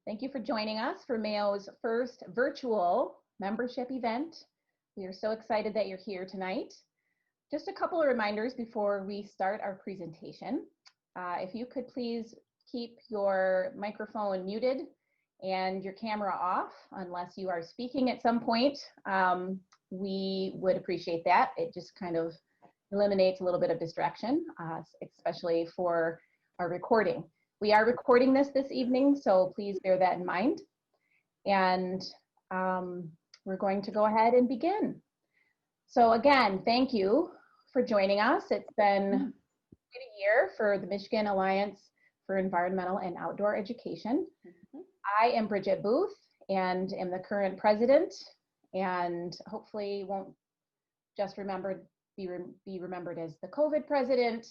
Thank you for joining us for MAEOE's first virtual membership event. We are so excited that you're here tonight. Just a couple of reminders before we start our presentation. If you could please keep your microphone muted and your camera off unless you are speaking at some point, we would appreciate that. It just kind of eliminates a little bit of distraction, especially for our recording. We are recording this evening, so please bear that in mind. And we're going to go ahead and begin. So again, thank you for joining us. It's been quite a year for the Michigan Alliance for Environmental and Outdoor Education. I am Bridget Booth and am the current president, and hopefully won't just be remembered as the COVID president,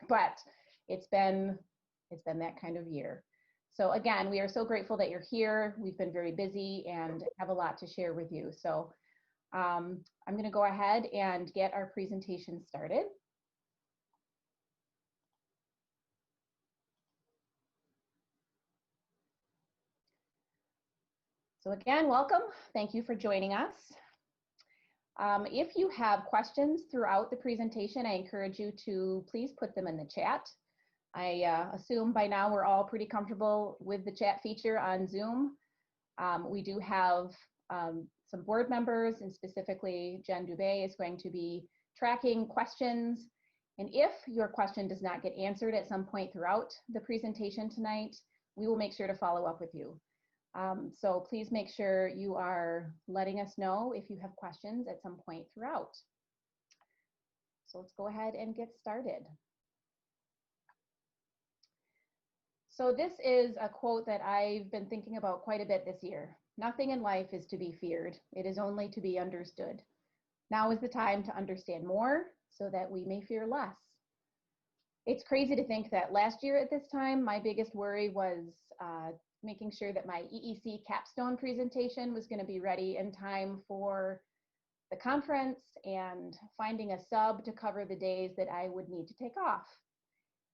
but it's been that kind of year. So again, we are so grateful that you're here. We've been very busy and have a lot to share with you. So I'm going to go ahead and get our presentation started. So again, welcome. Thank you for joining us. If you have questions throughout the presentation, I encourage you to please put them in the chat. I assume by now we're all pretty comfortable with the chat feature on Zoom. We do have some board members, and specifically Jen Dubé is going to be tracking questions. And if your question does not get answered at some point throughout the presentation tonight, we will make sure to follow up with you. So please make sure you are letting us know if you have questions at some point throughout. So let's go ahead and get started. So this is a quote that I've been thinking about quite a bit this year. Nothing in life is to be feared. It is only to be understood. Now is the time to understand more so that we may fear less. It's crazy to think that last year at this time, my biggest worry was making sure that my EEC capstone presentation was going to be ready in time for the conference and finding a sub to cover the days that I would need to take off.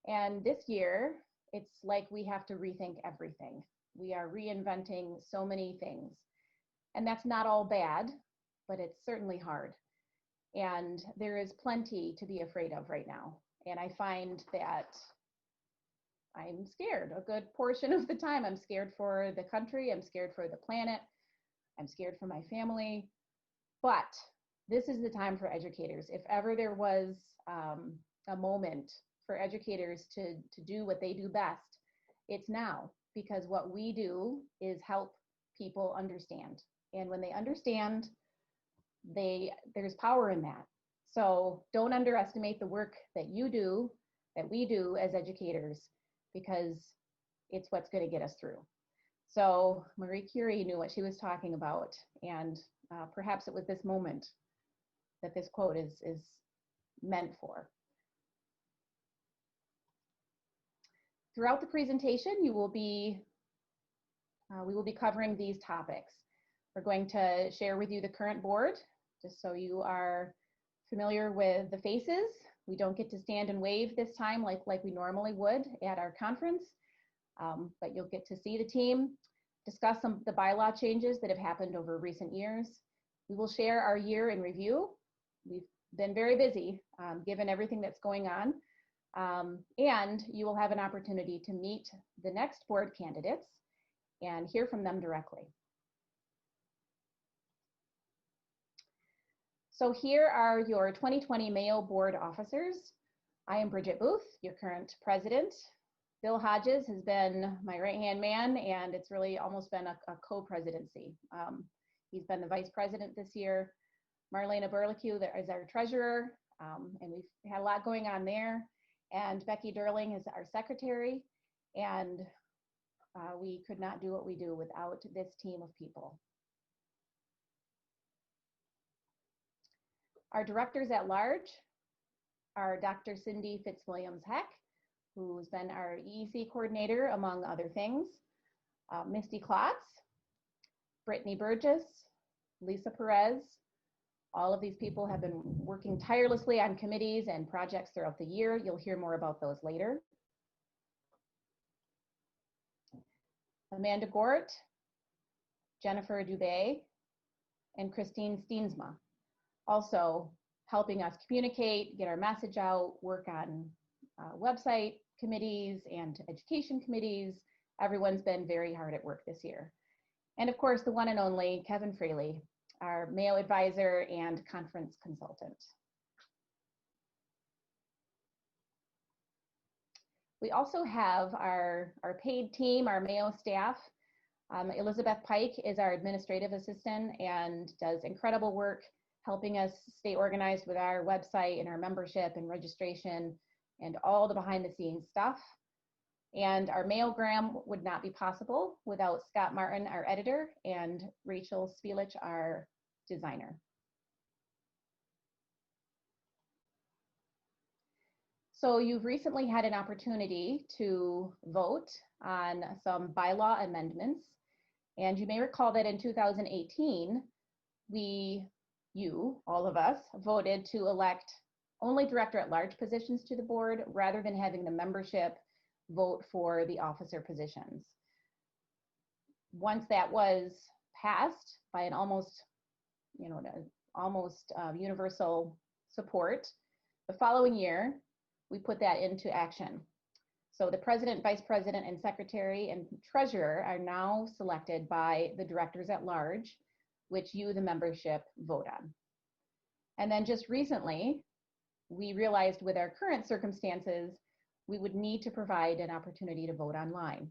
And this year, it's like we have to rethink everything. We are reinventing so many things. And that's not all bad, but it's certainly hard. And there is plenty to be afraid of right now. And I find that I'm scared a good portion of the time. I'm scared for the country, I'm scared for the planet, I'm scared for my family. But this is the time for educators. If ever there was a moment for educators to do what they do best, it's now, because what we do is help people understand. And when they understand, there's power in that. So don't underestimate the work that you do, that we do as educators, because it's what's going to get us through. So Marie Curie knew what she was talking about, and perhaps it was this moment that this quote is meant for. Throughout the presentation, we will be covering these topics. We're going to share with you the current board, just so you are familiar with the faces. We don't get to stand and wave this time like we normally would at our conference, but you'll get to see the team, discuss some of the bylaw changes that have happened over recent years. We will share our year in review. We've been very busy given everything that's going on. And you will have an opportunity to meet the next board candidates and hear from them directly. So here are your 2020 MAEOE board officers. I am Bridget Booth, your current president. Bill Hodges has been my right-hand man, and it's really almost been a co-presidency. He's been the vice president this year. Marlena Burlicue is our treasurer, and we've had a lot going on there. And Becky Durling is our secretary, and we could not do what we do without this team of people. Our directors at large are Dr. Cindy Fitzwilliams-Heck, who's been our EEC coordinator, among other things, Misty Klotz, Brittany Burgess, Lisa Perez. All of these people have been working tirelessly on committees and projects throughout the year. You'll hear more about those later. Amanda Gort, Jennifer Dubé, and Christine Steensma. Also helping us communicate, get our message out, work on website committees and education committees. Everyone's been very hard at work this year. And of course, the one and only Kevin Fraley, our MAEOE advisor and conference consultant. We also have our paid team, our MAEOE staff. Elizabeth Pike is our administrative assistant and does incredible work helping us stay organized with our website and our membership and registration and all the behind the scenes stuff. And our MAEOgram would not be possible without Scott Martin, our editor, and Rachel Spielich, our designer. So you've recently had an opportunity to vote on some bylaw amendments. And you may recall that in 2018, all of us, voted to elect only director-at-large positions to the board rather than having the membership vote for the officer positions. Once that was passed by an almost universal support, the following year, we put that into action. So the president, vice president, and secretary and treasurer are now selected by the directors at large, which you, the membership, vote on. And then just recently, we realized with our current circumstances, we would need to provide an opportunity to vote online.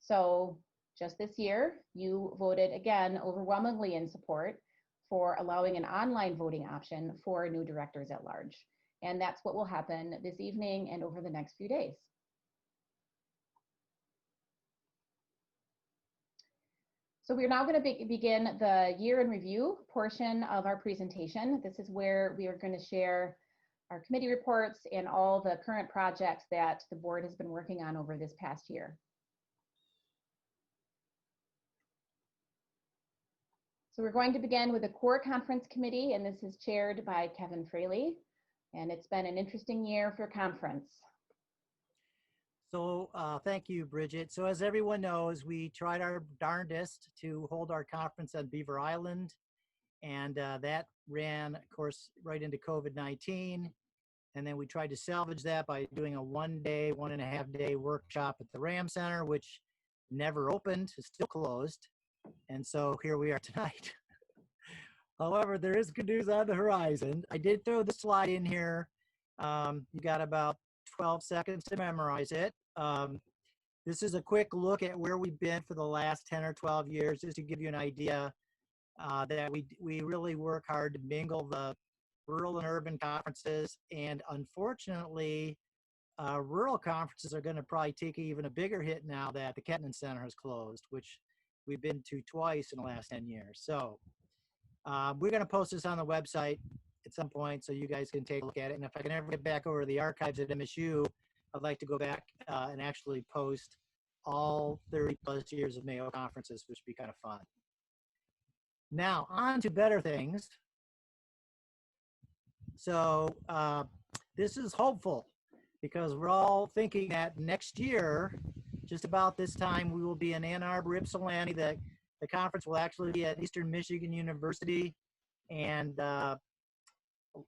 So just this year, you voted again overwhelmingly in support for allowing an online voting option for new directors at large. And that's what will happen this evening and over the next few days. So we're now going to begin the year in review portion of our presentation. This is where we are going to share our committee reports and all the current projects that the board has been working on over this past year. So we're going to begin with the core conference committee, and this is chaired by Kevin Fraley. And it's been an interesting year for conference. So thank you, Bridget. So as everyone knows, we tried our darndest to hold our conference on Beaver Island, and that ran, of course, right into COVID-19. And then we tried to salvage that by doing a 1.5 day workshop at the Ram Center, which never opened, is still closed. And so here we are tonight. However, there is good news on the horizon. I did throw the slide in here. You got about 12 seconds to memorize it. This is a quick look at where we've been for the last 10 or 12 years, just to give you an idea that we really work hard to mingle the rural and urban conferences. And unfortunately, rural conferences are going to probably take even a bigger hit now that the Kettnan Center has closed, which we've been to twice in the last 10 years. So we're going to post this on the website at some point so you guys can take a look at it. And if I can ever get back over to the archives at MSU, I'd like to go back and actually post all 30 plus years of MAEOE conferences, which would be kind of fun. Now, on to better things. So this is hopeful because we're all thinking that next year, just about this time, we will be in Ann Arbor, Ypsilanti. The conference will actually be at Eastern Michigan University. And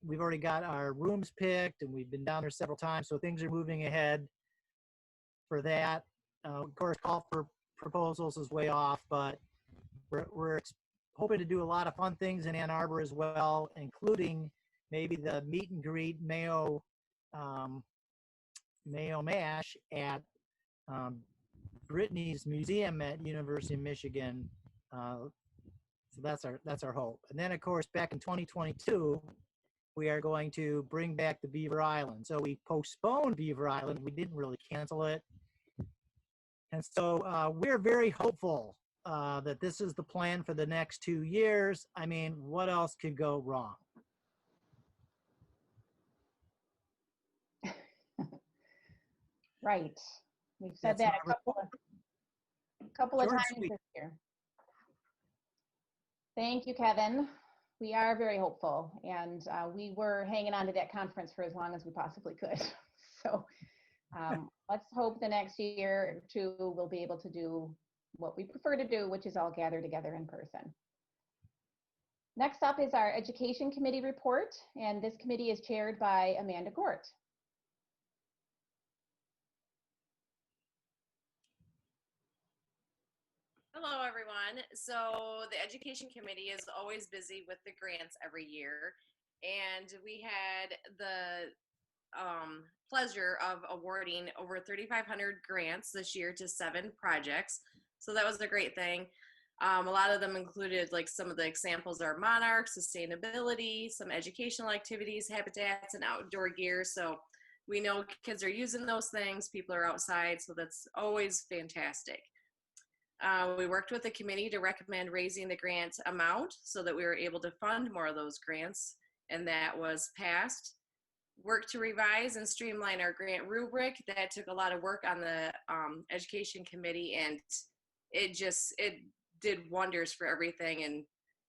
we've already got our rooms picked and we've been down there several times. So things are moving ahead for that. Of course, call for proposals is way off, but we're hoping to do a lot of fun things in Ann Arbor as well, including maybe the meet and greet MAEOE MASH at Brittany's museum at University of Michigan. So that's our hope. And then of course, back in 2022, we are going to bring back the Beaver Island. So we postponed Beaver Island. We didn't really cancel it. And so we're very hopeful that this is the plan for the next 2 years. I mean, what else could go wrong? Right. We've said that a couple of times this year. Thank you, Kevin. We are very hopeful, and we were hanging on to that conference for as long as we possibly could. So let's hope the next year or two we'll be able to do what we prefer to do, which is all gather together in person. Next up is our Education Committee report, and this committee is chaired by Amanda Gort. Hello, everyone. So the Education Committee is always busy with the grants every year, and we had the pleasure of awarding over 3,500 grants this year to 7 projects. So that was a great thing. A lot of them included, like, some of the examples are Monarch, sustainability, some educational activities, habitats, and outdoor gear. So we know kids are using those things, people are outside, so that's always fantastic. We worked with the committee to recommend raising the grant amount so that we were able to fund more of those grants, and that was passed. Worked to revise and streamline our grant rubric. That took a lot of work on the Education Committee, and it did wonders for everything, and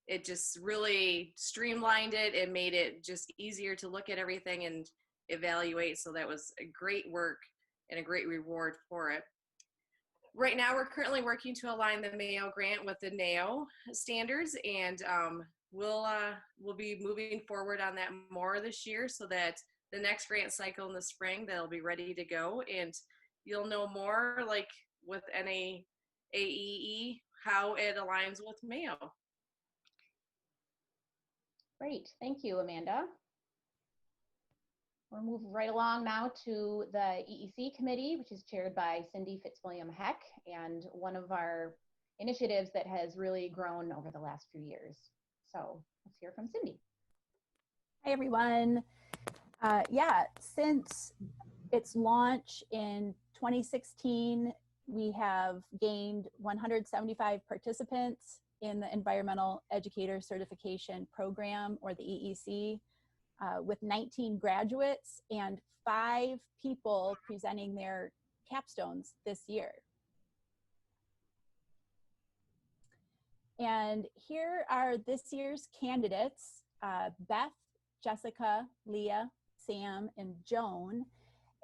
it just really streamlined it. It made it just easier to look at everything and evaluate, so that was a great work and a great reward for it. Right now, we're currently working to align the MAEOE grant with the NAEOE standards, and we'll be moving forward on that more this year, so that the next grant cycle in the spring, they'll be ready to go, and you'll know more, like with NAEE, how it aligns with MAEOE. Great, thank you, Amanda. We'll move right along now to the EEC committee, which is chaired by Cindy Fitzwilliam Heck, and one of our initiatives that has really grown over the last few years. So let's hear from Cindy. Hi, everyone. Since its launch in 2016, we have gained 175 participants in the Environmental Educator Certification Program, or the EEC, with 19 graduates and 5 people presenting their capstones this year. And here are this year's candidates, Beth, Jessica, Leah, Sam, and Joan.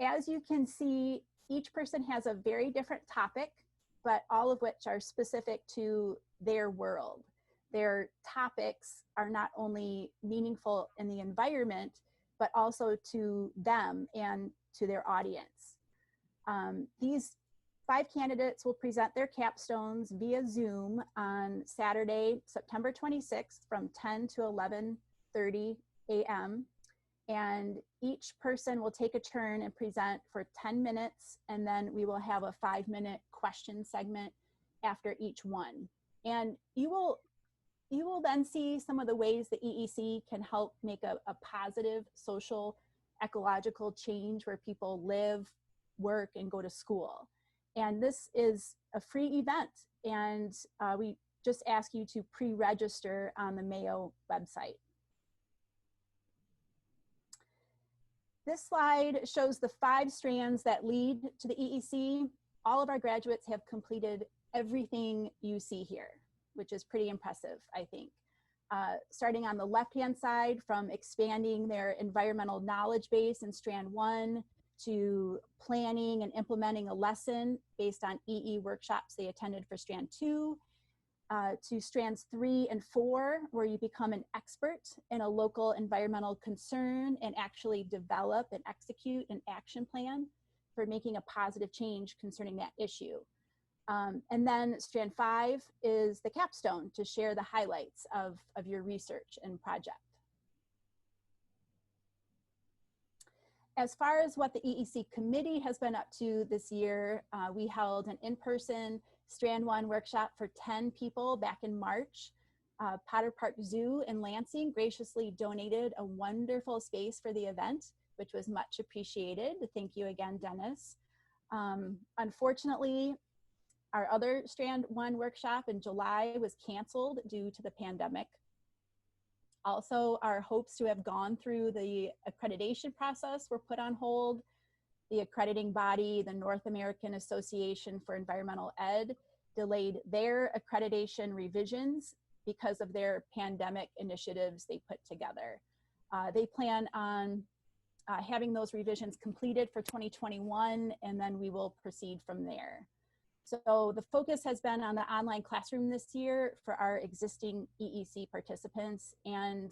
As you can see, each person has a very different topic, but all of which are specific to their world. Their topics are not only meaningful in the environment, but also to them and to their audience. These 5 candidates will present their capstones via Zoom on Saturday, September 26th from 10 to 11:30 a.m. And each person will take a turn and present for 10 minutes, and then we will have a 5-minute question segment after each one. And you will then see some of the ways the EEC can help make a positive social, ecological change where people live, work, and go to school. And this is a free event, and we just ask you to pre-register on the MAEOE website. This slide shows the 5 strands that lead to the EEC. All of our graduates have completed everything you see here, which is pretty impressive, I think. Starting on the left-hand side, from expanding their environmental knowledge base in strand 1 to planning and implementing a lesson based on EE workshops they attended for strand 2, to strands 3 and 4, where you become an expert in a local environmental concern and actually develop and execute an action plan for making a positive change concerning that issue. And then strand 5 is the capstone to share the highlights of your research and project. As far as what the EEC committee has been up to this year, we held an in-person strand 1 workshop for 10 people back in March. Potter Park Zoo in Lansing graciously donated a wonderful space for the event, which was much appreciated. Thank you again, Dennis. Unfortunately, our other strand 1 workshop in July was canceled due to the pandemic. Also, our hopes to have gone through the accreditation process were put on hold. The accrediting body, the North American Association for Environmental Ed, delayed their accreditation revisions because of their pandemic initiatives they put together. They plan on having those revisions completed for 2021, and then we will proceed from there. So the focus has been on the online classroom this year for our existing EEC participants, and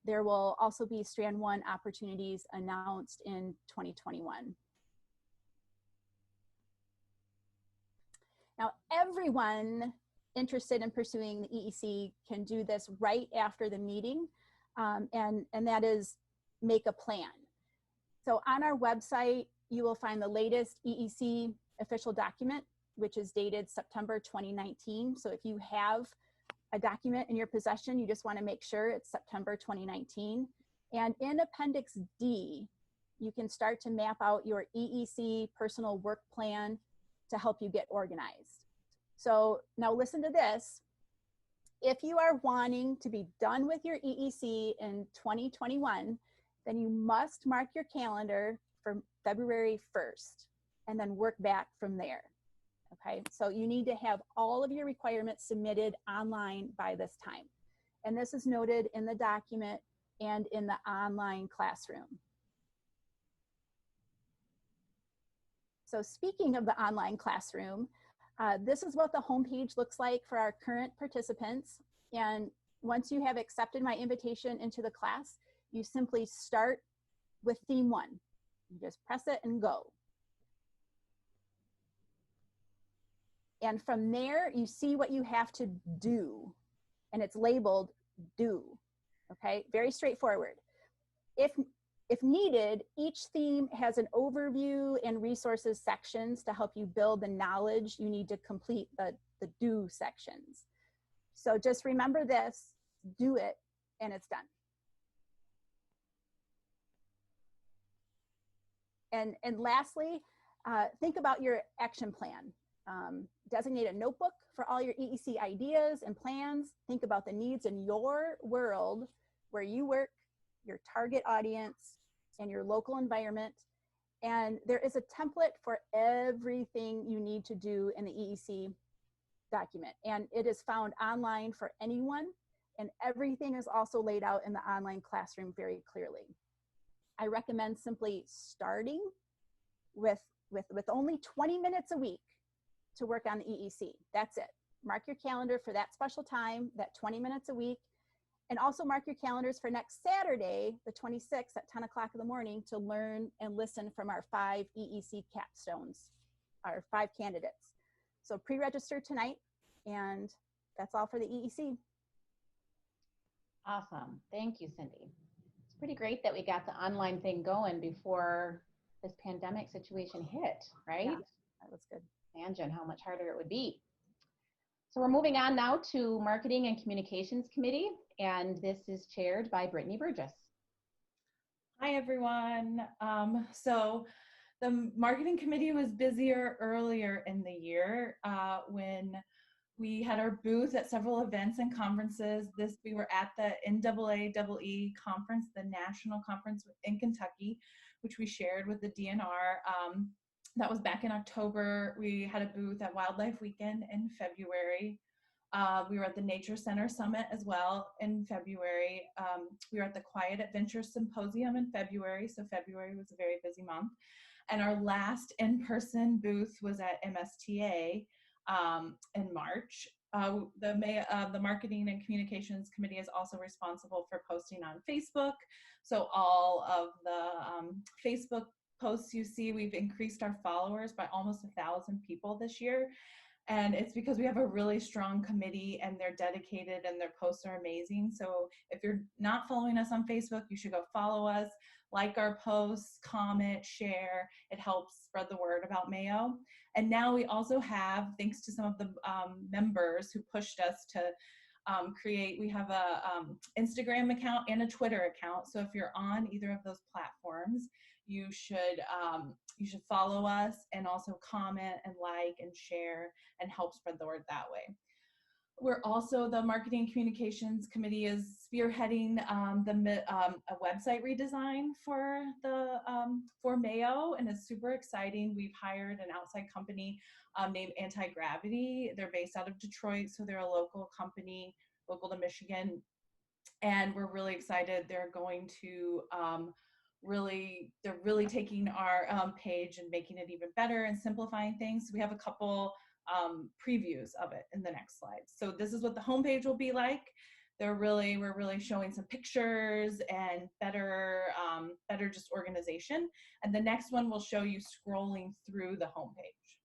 there will also be Strand 1 opportunities announced in 2021. Now, everyone interested in pursuing the EEC can do this right after the meeting, and that is make a plan. So on our website, you will find the latest EEC official document, which is dated September 2019. So if you have a document in your possession, you just want to make sure it's September 2019. And in Appendix D, you can start to map out your EEC personal work plan to help you get organized. So now listen to this. If you are wanting to be done with your EEC in 2021, then you must mark your calendar for February 1st and then work back from there. Okay, so you need to have all of your requirements submitted online by this time. And this is noted in the document and in the online classroom. So speaking of the online classroom, this is what the homepage looks like for our current participants. And once you have accepted my invitation into the class, you simply start with theme 1. You just press it and go. And from there, you see what you have to do, and it's labeled do, okay? Very straightforward. If needed, each theme has an overview and resources sections to help you build the knowledge you need to complete the do sections. So just remember this, do it, and it's done. And lastly, think about your action plan. Designate a notebook for all your EEC ideas and plans. Think about the needs in your world where you work, your target audience, and your local environment. And there is a template for everything you need to do in the EEC document. And it is found online for anyone. And everything is also laid out in the online classroom very clearly. I recommend simply starting with only 20 minutes a week to work on the EEC. That's it. Mark your calendar for that special time, that 20 minutes a week, and also mark your calendars for next Saturday, the 26th at 10 o'clock in the morning to learn and listen from our 5 EEC capstones, our 5 candidates. So pre-register tonight, and that's all for the EEC. Awesome. Thank you, Cindy. It's pretty great that we got the online thing going before this pandemic situation hit, right? Yeah, that was good. Imagine how much harder it would be. So we're moving on now to Marketing and Communications Committee, and this is chaired by Brittany Burgess. Hi, everyone. So the Marketing Committee was busier earlier in the year when we had our booth at several events and conferences. We were at the NAAEE conference, the national conference in Kentucky, which we shared with the DNR. That was back in October. We had a booth at Wildlife Weekend in February. We were at the Nature Center Summit as well in February. We were at the Quiet Adventure Symposium in February, so February was a very busy month. And our last in-person booth was at MSTA in March. The Marketing and Communications Committee is also responsible for posting on Facebook. So all of the Facebook posts you see, we've increased our followers by almost 1,000 people this year. And it's because we have a really strong committee and they're dedicated and their posts are amazing. So if you're not following us on Facebook, you should go follow us, like our posts, comment, share. It helps spread the word about Mayo. And now we also have, thanks to some of the members who pushed us to create, we have a Instagram account and a Twitter account. So if you're on either of those platforms, you should follow us and also comment and like and share and help spread the word that way. We're also, the Marketing and Communications Committee is spearheading a website redesign for Mayo, and it's super exciting. We've hired an outside company named Anti-Gravity. They're based out of Detroit, so they're a local company, local to Michigan, and we're really excited. They're going to they're really taking our page and making it even better and simplifying things. We have a couple previews of it in the next slide. So this is what the homepage will be like. We're really showing some pictures and better just organization. And the next one will show you scrolling through the homepage.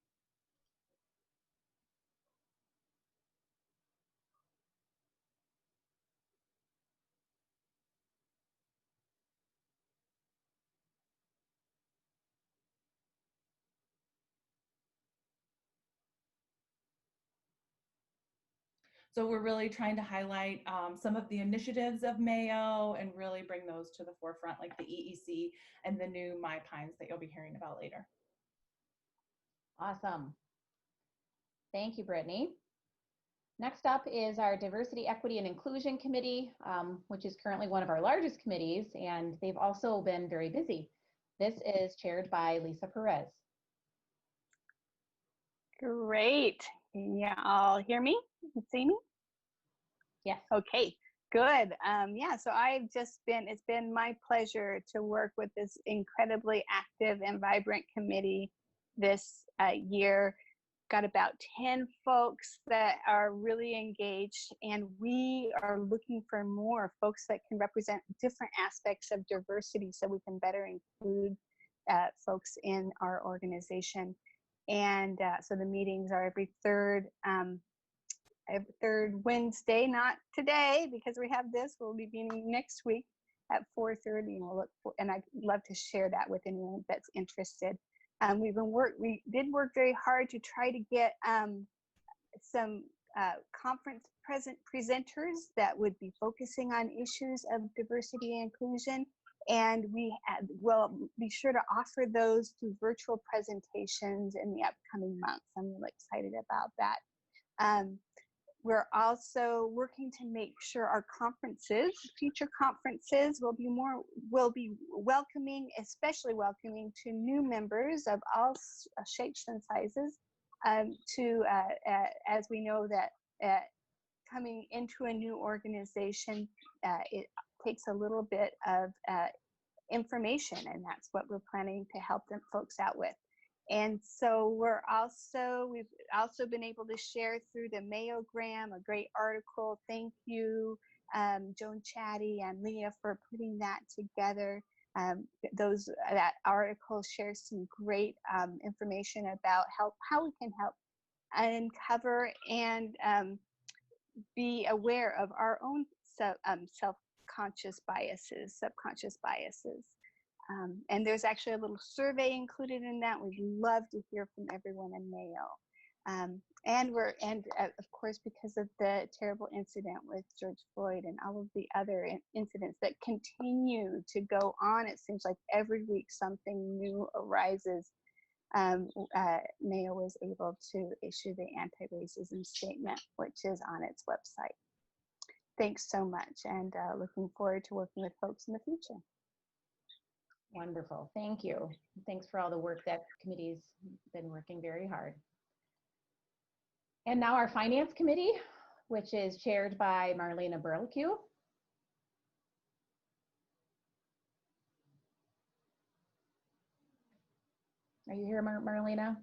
So we're really trying to highlight some of the initiatives of MAEOE and really bring those to the forefront, like the EEC and the new My Pines that you'll be hearing about later. Awesome. Thank you, Brittany. Next up is our Diversity, Equity, and Inclusion Committee, which is currently one of our largest committees, and they've also been very busy. This is chaired by Lisa Perez. Great. Can you all hear me and see me? Yes. Okay, good. Yeah, so it's been my pleasure to work with this incredibly active and vibrant committee this year. Got about 10 folks that are really engaged, and we are looking for more folks that can represent different aspects of diversity so we can better include folks in our organization. And so the meetings are every third Wednesday, not today because we have this. We'll be meeting next week at 4:30, and we'll look for, and I'd love to share that with anyone that's interested. We did work very hard to try to get some conference presenters that would be focusing on issues of diversity and inclusion, and we will be sure to offer those through virtual presentations in the upcoming months. I'm really excited about that. We're also working to make sure our future conferences will be welcoming, especially welcoming to new members of all shapes and sizes. As we know that coming into a new organization, it takes a little bit of information, and that's what we're planning to help them folks out with. And so we've also been able to share through the MAEOgram a great article. Thank you, Joan Chatty and Leah, for putting that together. That article shares some great information about how we can help uncover and be aware of our own subconscious biases. And there's actually a little survey included in that. We'd love to hear from everyone in MAEOE. And of course, because of the terrible incident with George Floyd and all of the other incidents that continue to go on, it seems like every week something new arises. MAEOE was able to issue the anti-racism statement, which is on its website. Thanks so much, and looking forward to working with folks in the future. Wonderful. Thank you. Thanks for all the work that committee's been working very hard. And now our Finance Committee, which is chaired by Marlena Berlicue. Are you here, Marlena?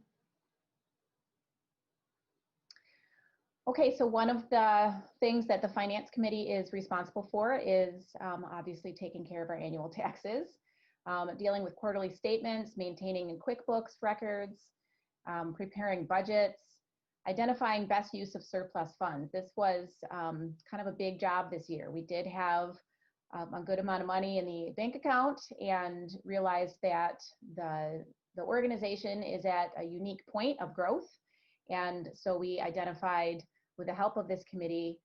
Okay, so one of the things that the Finance Committee is responsible for is obviously taking care of our annual taxes. Dealing with quarterly statements, maintaining in QuickBooks records, preparing budgets, identifying best use of surplus funds. This was kind of a big job this year. We did have a good amount of money in the bank account and realized that the organization is at a unique point of growth. And so we identified, with the help of this committee,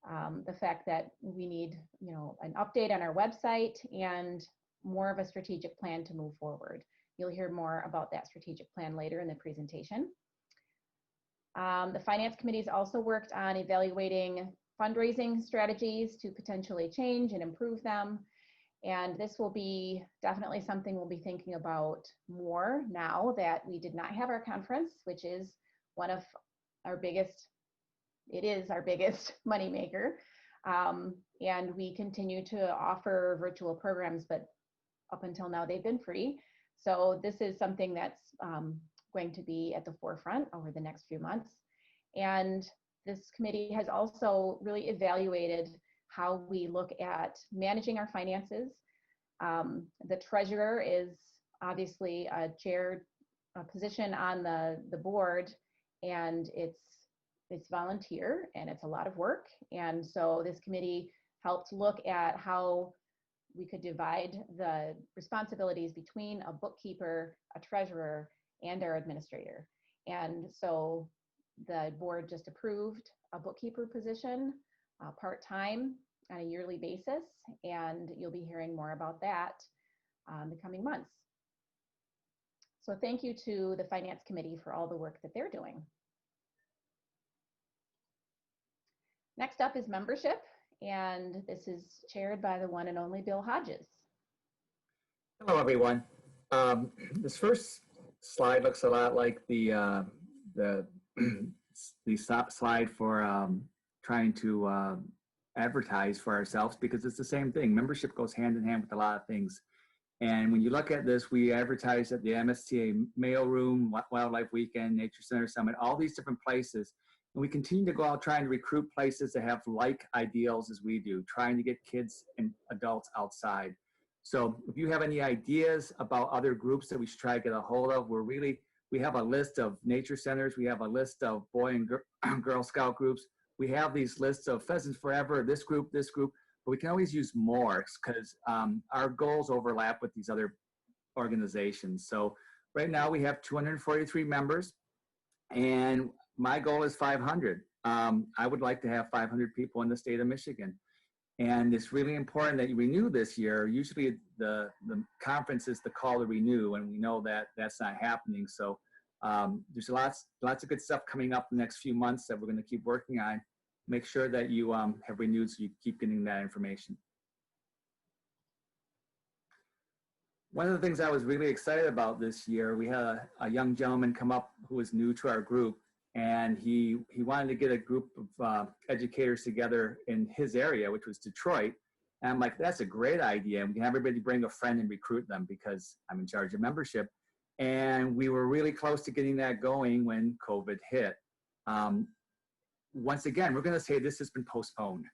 the fact that we need, an update on our website and more of a strategic plan to move forward. You'll hear more about that strategic plan later in the presentation. The Finance Committee's also worked on evaluating fundraising strategies to potentially change and improve them. And this will be definitely something we'll be thinking about more now that we did not have our conference, which is one of our biggest, it is our biggest moneymaker. And we continue to offer virtual programs, but up until now they've been free. So this is something that's going to be at the forefront over the next few months. And this committee has also really evaluated how we look at managing our finances. The treasurer is obviously a position on the board, and it's volunteer and it's a lot of work. And so this committee helped look at how we could divide the responsibilities between a bookkeeper, a treasurer, and our administrator. And so the board just approved a bookkeeper position, part-time on a yearly basis, and you'll be hearing more about that in the coming months. So thank you to the Finance Committee for all the work that they're doing. Next up is membership, and this is chaired by the one and only Bill Hodges. Hello, everyone. This first slide looks a lot like the slide for trying to advertise for ourselves, because it's the same thing. Membership goes hand in hand with a lot of things. And when you look at this, we advertise at the MSTA Mail Room, Wildlife Weekend, Nature Center Summit, all these different places. And we continue to go out trying to recruit places that have like ideals as we do, trying to get kids and adults outside. So if you have any ideas about other groups that we should try to get a hold of, we have a list of nature centers. We have a list of Boy and Girl Scout groups. We have these lists of Pheasants Forever, this group, but we can always use more because our goals overlap with these other organizations. So right now we have 243 members, and my goal is 500. I would like to have 500 people in the state of Michigan. And it's really important that you renew this year. Usually the conference is the call to renew, and we know that that's not happening. So there's lots of good stuff coming up the next few months that we're going to keep working on. Make sure that you have renewed so you keep getting that information. One of the things I was really excited about this year, we had a young gentleman come up who was new to our group, and he wanted to get a group of educators together in his area, which was Detroit. And I'm like, that's a great idea. And we can have everybody bring a friend and recruit them because I'm in charge of membership. And we were really close to getting that going when COVID hit. Once again, we're going to say this has been postponed.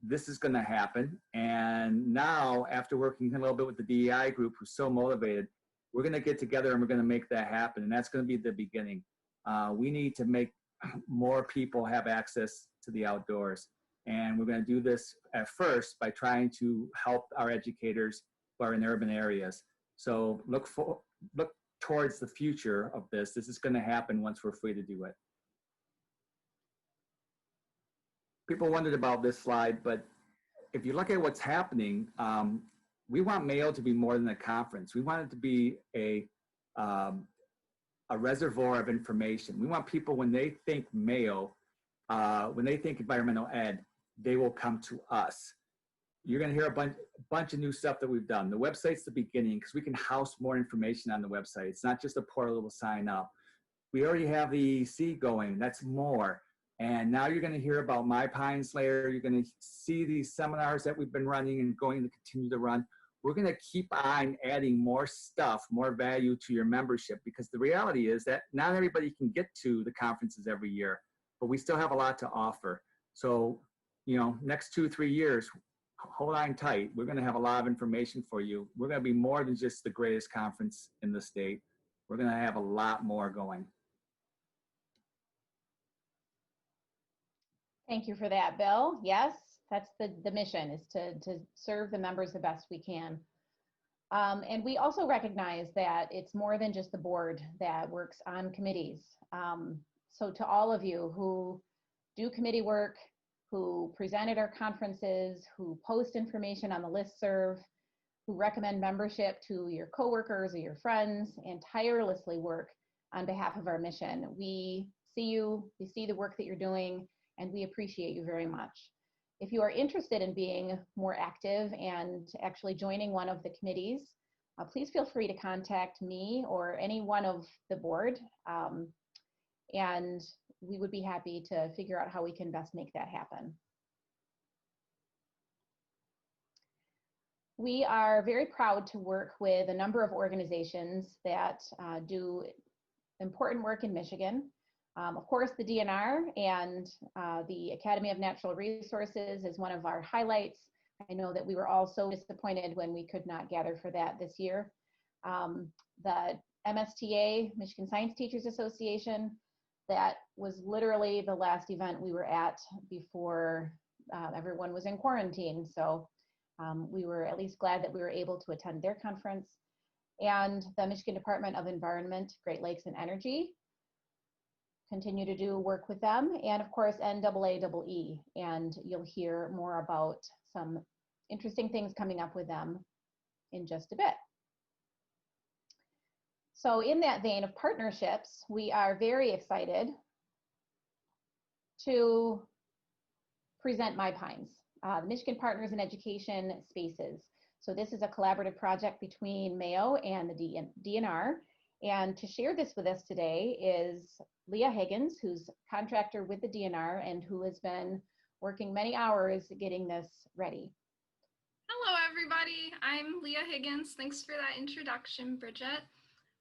This is going to happen. And now, after working a little bit with the DEI group, who's so motivated, we're going to get together and we're going to make that happen. And that's going to be the beginning. We need to make more people have access to the outdoors. And we're going to do this at first by trying to help our educators who are in urban areas. So look towards the future of this. This is going to happen once we're free to do it. People wondered about this slide, but if you look at what's happening, we want MAEOE to be more than a conference. We want it to be a reservoir of information. We want people, when they think MAEOE, when they think environmental ed, they will come to us. You're going to hear a bunch of new stuff that we've done. The website's the beginning because we can house more information on the website. It's not just a portal to sign up. We already have the EC going. That's more. And now you're going to hear about My Pines Layer. You're going to see these seminars that we've been running and going to continue to run. We're going to keep on adding more stuff, more value to your membership, because the reality is that not everybody can get to the conferences every year, but we still have a lot to offer. So, you know, next 2-3 years, hold on tight. We're going to have a lot of information for you. We're going to be more than just the greatest conference in the state. We're going to have a lot more going. Thank you for that, Bill. Yes, that's the mission, is to serve the members the best we can. And we also recognize that it's more than just the board that works on committees. So to all of you who do committee work, who present at our conferences, who post information on the listserv, who recommend membership to your coworkers or your friends, and tirelessly work on behalf of our mission. We see you, we see the work that you're doing, and we appreciate you very much. If you are interested in being more active and actually joining one of the committees, please feel free to contact me or any one of the board, and we would be happy to figure out how we can best make that happen. We are very proud to work with a number of organizations that do important work in Michigan. Of course, the DNR and the Academy of Natural Resources is one of our highlights. I know that we were all so disappointed when we could not gather for that this year. The MSTA, Michigan Science Teachers Association, that was literally the last event we were at before everyone was in quarantine. So we were at least glad that we were able to attend their conference. And the Michigan Department of Environment, Great Lakes and Energy, continue to do work with them. And of course, NAAEE, and you'll hear more about some interesting things coming up with them in just a bit. So in that vein of partnerships, we are very excited to present My Pines, the Michigan Partners in Education Spaces. So this is a collaborative project between MAEOE and the DNR. And to share this with us today is Leah Higgins, who's contractor with the DNR and who has been working many hours getting this ready. Hello, everybody. I'm Leah Higgins. Thanks for that introduction, Bridget.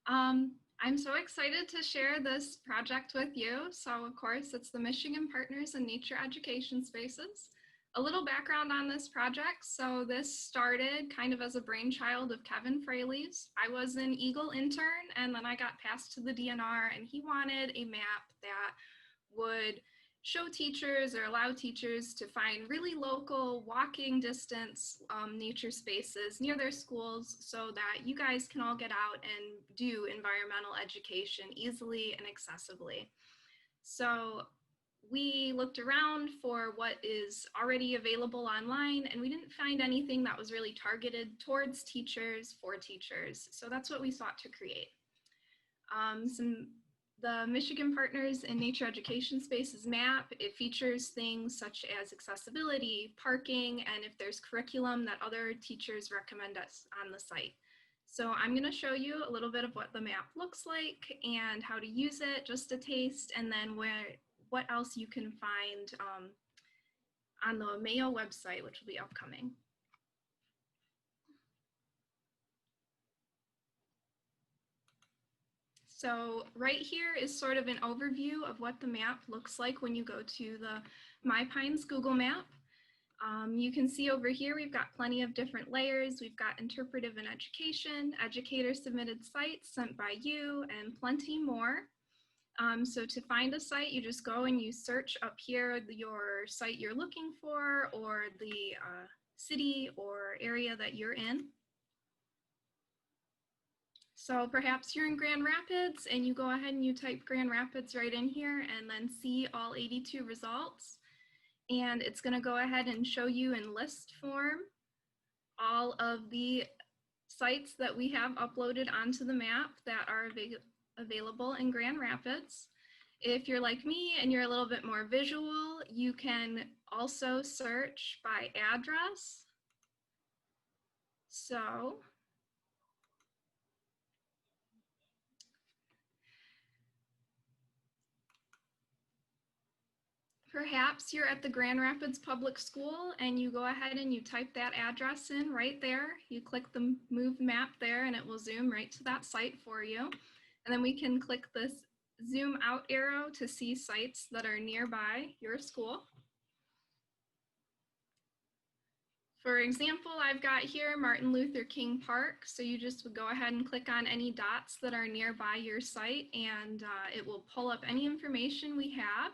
I'm so excited to share this project with you. So, of course, it's the Michigan Partners in Nature Education Spaces. A little background on this project. So this started kind of as a brainchild of Kevin Fraley's. I was an Eagle intern, and then I got passed to the DNR, and he wanted a map that would show teachers or allow teachers to find really local walking distance nature spaces near their schools so that you guys can all get out and do environmental education easily and accessibly. So we looked around for what is already available online, and we didn't find anything that was really targeted towards teachers for teachers. So that's what we sought to create. The Michigan Partners in Nature Education Spaces map, it features things such as accessibility, parking, and if there's curriculum that other teachers recommend us on the site. So I'm going to show you a little bit of what the map looks like and how to use it, just a taste, and then what else you can find on the MAEOE website, which will be upcoming. So right here is sort of an overview of what the map looks like when you go to the My Pines Google map. You can see over here we've got plenty of different layers. We've got interpretive and education, educator submitted sites sent by you, and plenty more. So to find a site, you just go and you search up here your site you're looking for, or the city or area that you're in. So perhaps you're in Grand Rapids and you go ahead and you type Grand Rapids right in here and then see all 82 results. And it's going to go ahead and show you in list form all of the sites that we have uploaded onto the map that are available in Grand Rapids. If you're like me and you're a little bit more visual, you can also search by address. So perhaps you're at the Grand Rapids Public School and you go ahead and you type that address in right there. You click the move map there and it will zoom right to that site for you. And then we can click this zoom out arrow to see sites that are nearby your school. For example, I've got here Martin Luther King Park. So you just would go ahead and click on any dots that are nearby your site and it will pull up any information we have.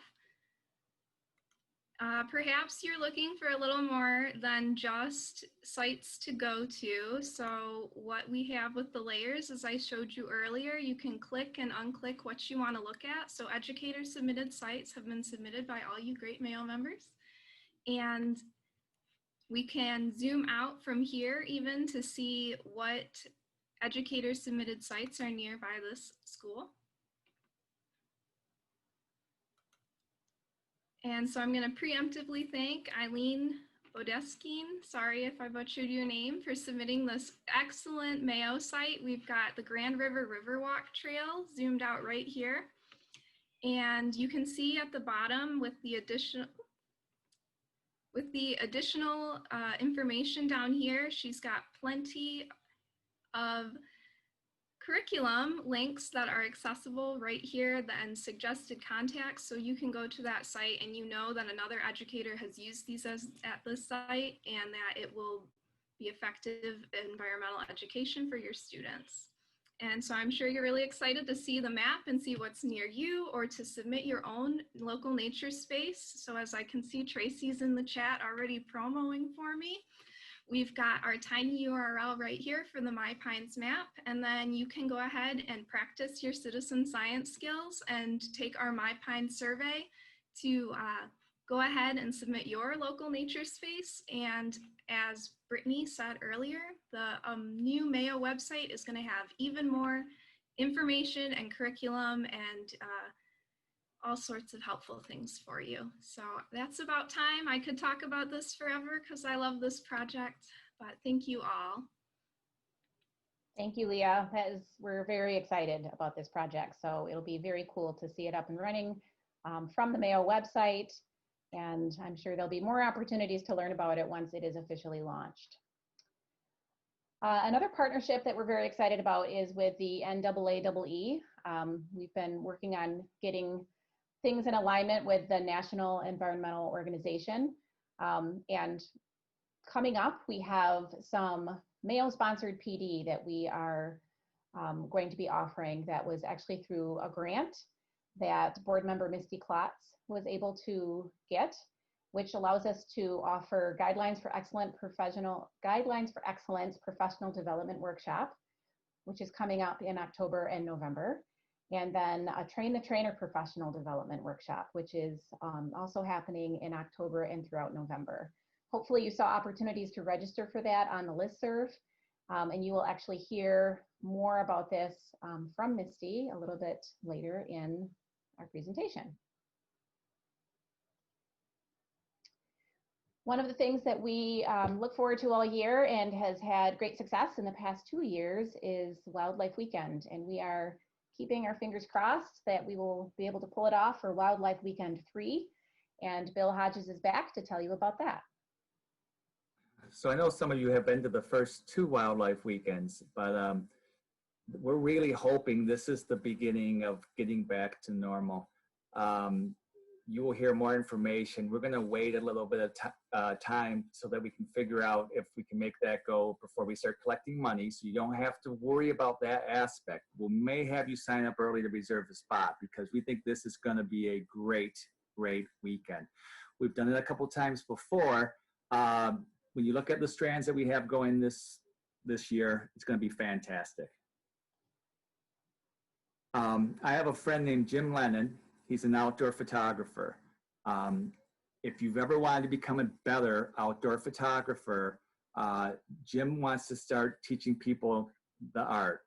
Perhaps you're looking for a little more than just sites to go to. So what we have with the layers, as I showed you earlier, you can click and unclick what you want to look at. So educator submitted sites have been submitted by all you great MAEOE members. And we can zoom out from here even to see what educator submitted sites are nearby this school. And so I'm going to preemptively thank Eileen Bodeskine, sorry if I butchered your name, for submitting this excellent MAEOE site. We've got the Grand River Riverwalk Trail zoomed out right here. And you can see at the bottom with the additional information down here, she's got plenty of curriculum links that are accessible right here and suggested contacts. So you can go to that site and you know that another educator has used these at this site and that it will be effective environmental education for your students. And so I'm sure you're really excited to see the map and see what's near you or to submit your own local nature space. So as I can see, Tracy's in the chat already promoing for me. We've got our tiny URL right here for the My Pines map, and then you can go ahead and practice your citizen science skills and take our My Pines survey to go ahead and submit your local nature space. And as Brittany said earlier, the new MAEOE website is going to have even more information and curriculum and all sorts of helpful things for you. So that's about time. I could talk about this forever because I love this project, but thank you all. Thank you, Leah. We're very excited about this project. So it'll be very cool to see it up and running from the MAEOE website. And I'm sure there'll be more opportunities to learn about it once it is officially launched. Another partnership that we're very excited about is with the NAAEE. We've been working on getting things in alignment with the National Environmental Organization. And coming up, we have some MAEOE-sponsored PD that we are going to be offering that was actually through a grant that board member Misty Klotz was able to get, which allows us to offer guidelines for excellence professional development workshop, which is coming up in October and November. And then a train the trainer professional development workshop, which is also happening in October and throughout November. Hopefully you saw opportunities to register for that on the listserv, and you will actually hear more about this from Misty a little bit later in our presentation. One of the things that we look forward to all year and has had great success in the past 2 years is Wildlife Weekend, and we are keeping our fingers crossed that we will be able to pull it off for Wildlife Weekend 3, and Bill Hodges is back to tell you about that. So I know some of you have been to the first 2 wildlife weekends, but we're really hoping this is the beginning of getting back to normal. You will hear more information. We're going to wait a little bit of time so that we can figure out if we can make that go before we start collecting money, so you don't have to worry about that aspect. We may have you sign up early to reserve a spot because we think this is going to be a great, great weekend. We've done it a couple times before. When you look at the strands that we have going this year, it's going to be fantastic. I have a friend named Jim Lennon. He's an outdoor photographer. If you've ever wanted to become a better outdoor photographer, Jim wants to start teaching people the art.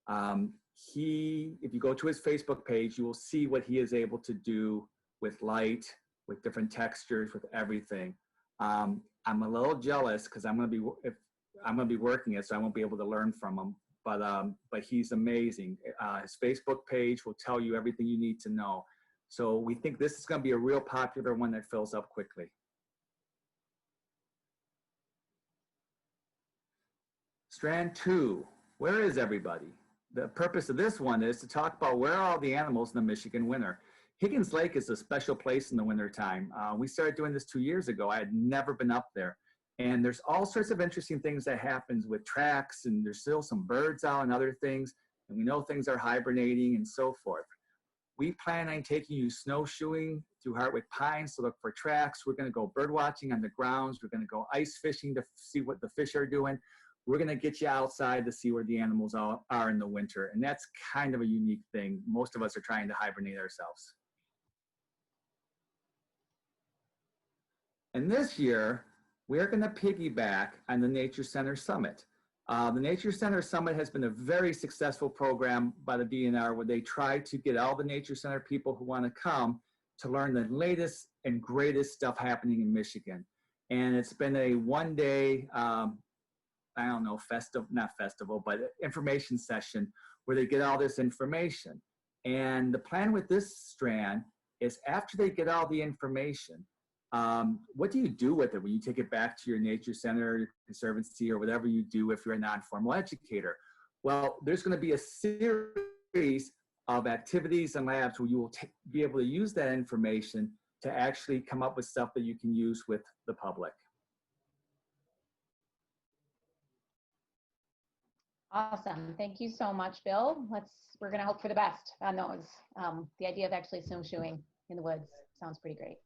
If you go to his Facebook page, you will see what he is able to do with light, with different textures, with everything. I'm a little jealous because I'm going to be working it, so I won't be able to learn from him. But he's amazing. His Facebook page will tell you everything you need to know. So we think this is going to be a real popular one that fills up quickly. Strand 2, where is everybody? The purpose of this one is to talk about where are all the animals in the Michigan winter. Higgins Lake is a special place in the wintertime. We started doing this 2 years ago. I had never been up there. And there's all sorts of interesting things that happens with tracks, and there's still some birds out and other things. And we know things are hibernating and so forth. We plan on taking you snowshoeing through Hartwick Pines to look for tracks. We're going to go bird watching on the grounds. We're going to go ice fishing to see what the fish are doing. We're going to get you outside to see where the animals are in the winter. And that's kind of a unique thing. Most of us are trying to hibernate ourselves. And this year, we are going to piggyback on the Nature Center Summit. The Nature Center Summit has been a very successful program by the DNR where they try to get all the Nature Center people who want to come to learn the latest and greatest stuff happening in Michigan. And it's been a one-day, I don't know, not festival, but information session where they get all this information. And the plan with this strand is after they get all the information, what do you do with it when you take it back to your nature center, your conservancy, or whatever you do if you're a non-formal educator? Well, there's going to be a series of activities and labs where you will be able to use that information to actually come up with stuff that you can use with the public. Awesome. Thank you so much, Bill. We're going to hope for the best on those. The idea of actually snowshoeing in the woods sounds pretty great.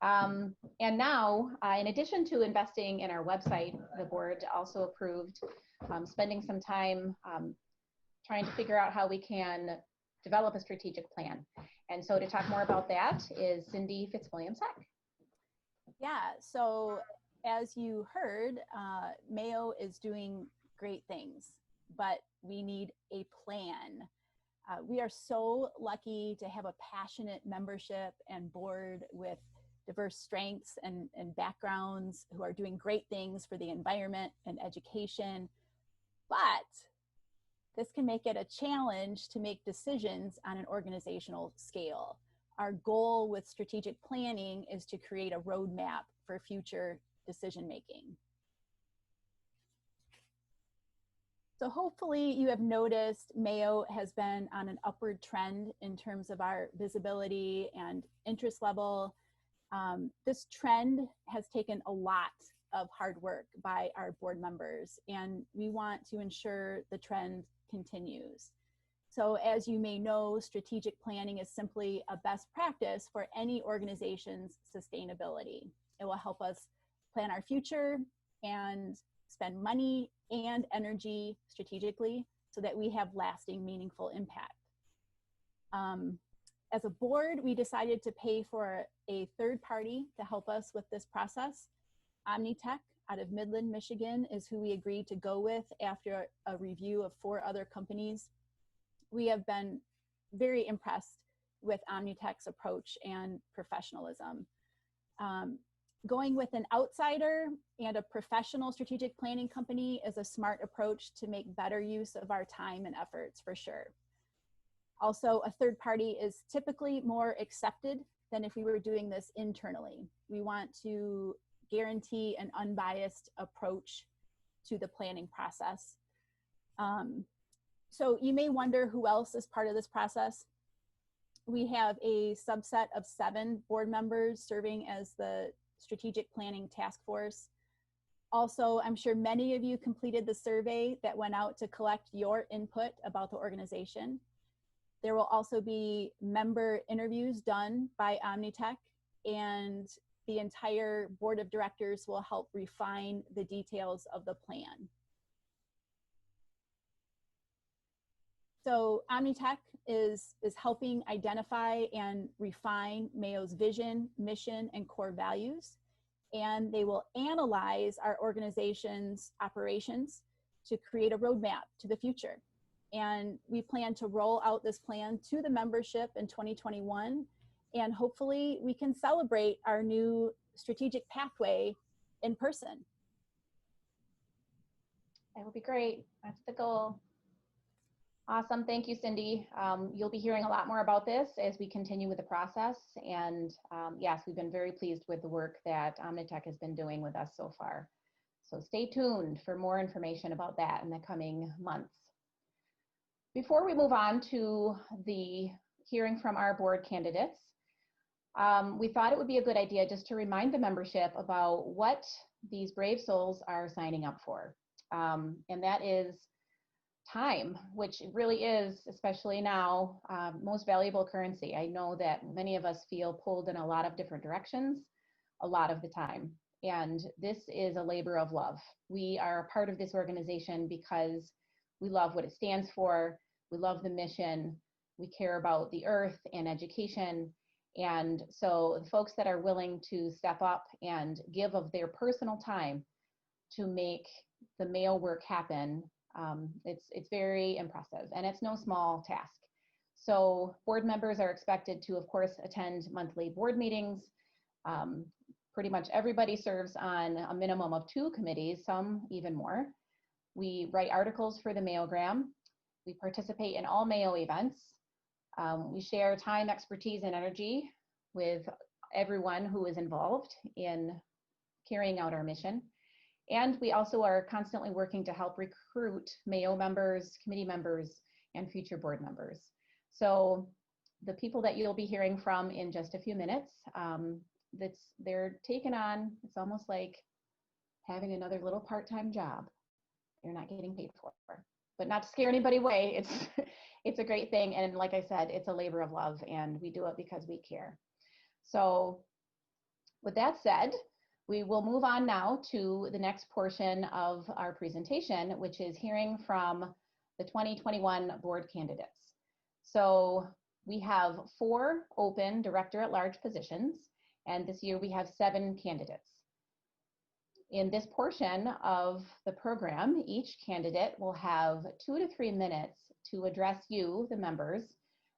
And now, in addition to investing in our website, the board also approved spending some time trying to figure out how we can develop a strategic plan. And so to talk more about that is Cindy Fitzwilliams-Heck. Yeah, so as you heard, Mayo is doing great things, but we need a plan. We are so lucky to have a passionate membership and board with diverse strengths and backgrounds who are doing great things for the environment and education. But this can make it a challenge to make decisions on an organizational scale. Our goal with strategic planning is to create a roadmap for future decision making. So hopefully you have noticed Mayo has been on an upward trend in terms of our visibility and interest level. This trend has taken a lot of hard work by our board members, and we want to ensure the trend continues. So as you may know, strategic planning is simply a best practice for any organization's sustainability. It will help us plan our future and spend money and energy strategically so that we have lasting, meaningful impact. As a board, we decided to pay for a third party to help us with this process. OmniTech out of Midland, Michigan is who we agreed to go with after a review of 4 other companies. We have been very impressed with OmniTech's approach and professionalism. Going with an outsider and a professional strategic planning company is a smart approach to make better use of our time and efforts, for sure. Also, a third party is typically more accepted than if we were doing this internally. We want to guarantee an unbiased approach to the planning process. So you may wonder who else is part of this process. We have a subset of 7 board members serving as the Strategic Planning Task Force. Also, I'm sure many of you completed the survey that went out to collect your input about the organization. There will also be member interviews done by OmniTech, and the entire board of directors will help refine the details of the plan. So OmniTech is helping identify and refine Mayo's vision, mission, and core values. And they will analyze our organization's operations to create a roadmap to the future. And we plan to roll out this plan to the membership in 2021. And hopefully we can celebrate our new strategic pathway in person. That would be great. That's the goal. Awesome. Thank you, Cindy. You'll be hearing a lot more about this as we continue with the process. And yes, we've been very pleased with the work that OmniTech has been doing with us so far. So stay tuned for more information about that in the coming months. Before we move on to the hearing from our board candidates, we thought it would be a good idea just to remind the membership about what these brave souls are signing up for. And that is time, which really is, especially now, most valuable currency. I know that many of us feel pulled in a lot of different directions a lot of the time. And this is a labor of love. We are a part of this organization because we love what it stands for. We love the mission. We care about the earth and education. And so the folks that are willing to step up and give of their personal time to make the Mayo work happen, it's very impressive, and it's no small task. So board members are expected to, of course, attend monthly board meetings. Pretty much everybody serves on a minimum of 2 committees, some even more. We write articles for the Mayogram. We participate in all Mayo events. We share time, expertise, and energy with everyone who is involved in carrying out our mission. And we also are constantly working to help recruit MAEOE members, committee members, and future board members. So the people that you'll be hearing from in just a few minutes, they're taken on, it's almost like having another little part-time job you're not getting paid for. But not to scare anybody away, it's a great thing. And like I said, it's a labor of love, and we do it because we care. So with that said, we will move on now to the next portion of our presentation, which is hearing from the 2021 board candidates. So we have 4 open director-at-large positions, and this year we have 7 candidates. In this portion of the program, each candidate will have 2 to 3 minutes to address you, the members,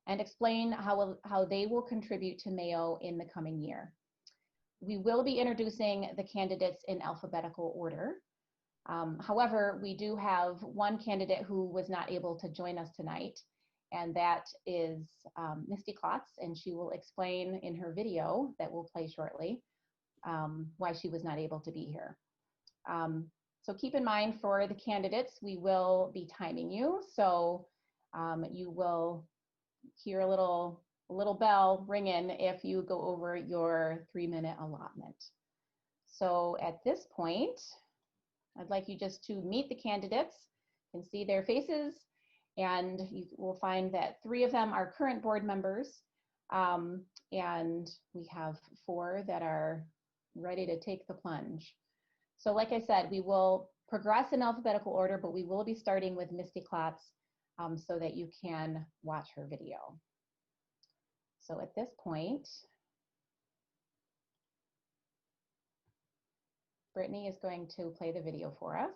and explain how they will contribute to MAEOE in the coming year. We will be introducing the candidates in alphabetical order. However, we do have one candidate who was not able to join us tonight, and that is Misty Klotz, and she will explain in her video that we'll play shortly why she was not able to be here. So keep in mind for the candidates, we will be timing you, so you will hear a little bell ring in if you go over your 3-minute allotment. So at this point, I'd like you just to meet the candidates and see their faces, and you will find that 3 of them are current board members, and we have 4 that are ready to take the plunge. So like I said, we will progress in alphabetical order, but we will be starting with Misty Klotz so that you can watch her video. So at this point, Brittany is going to play the video for us.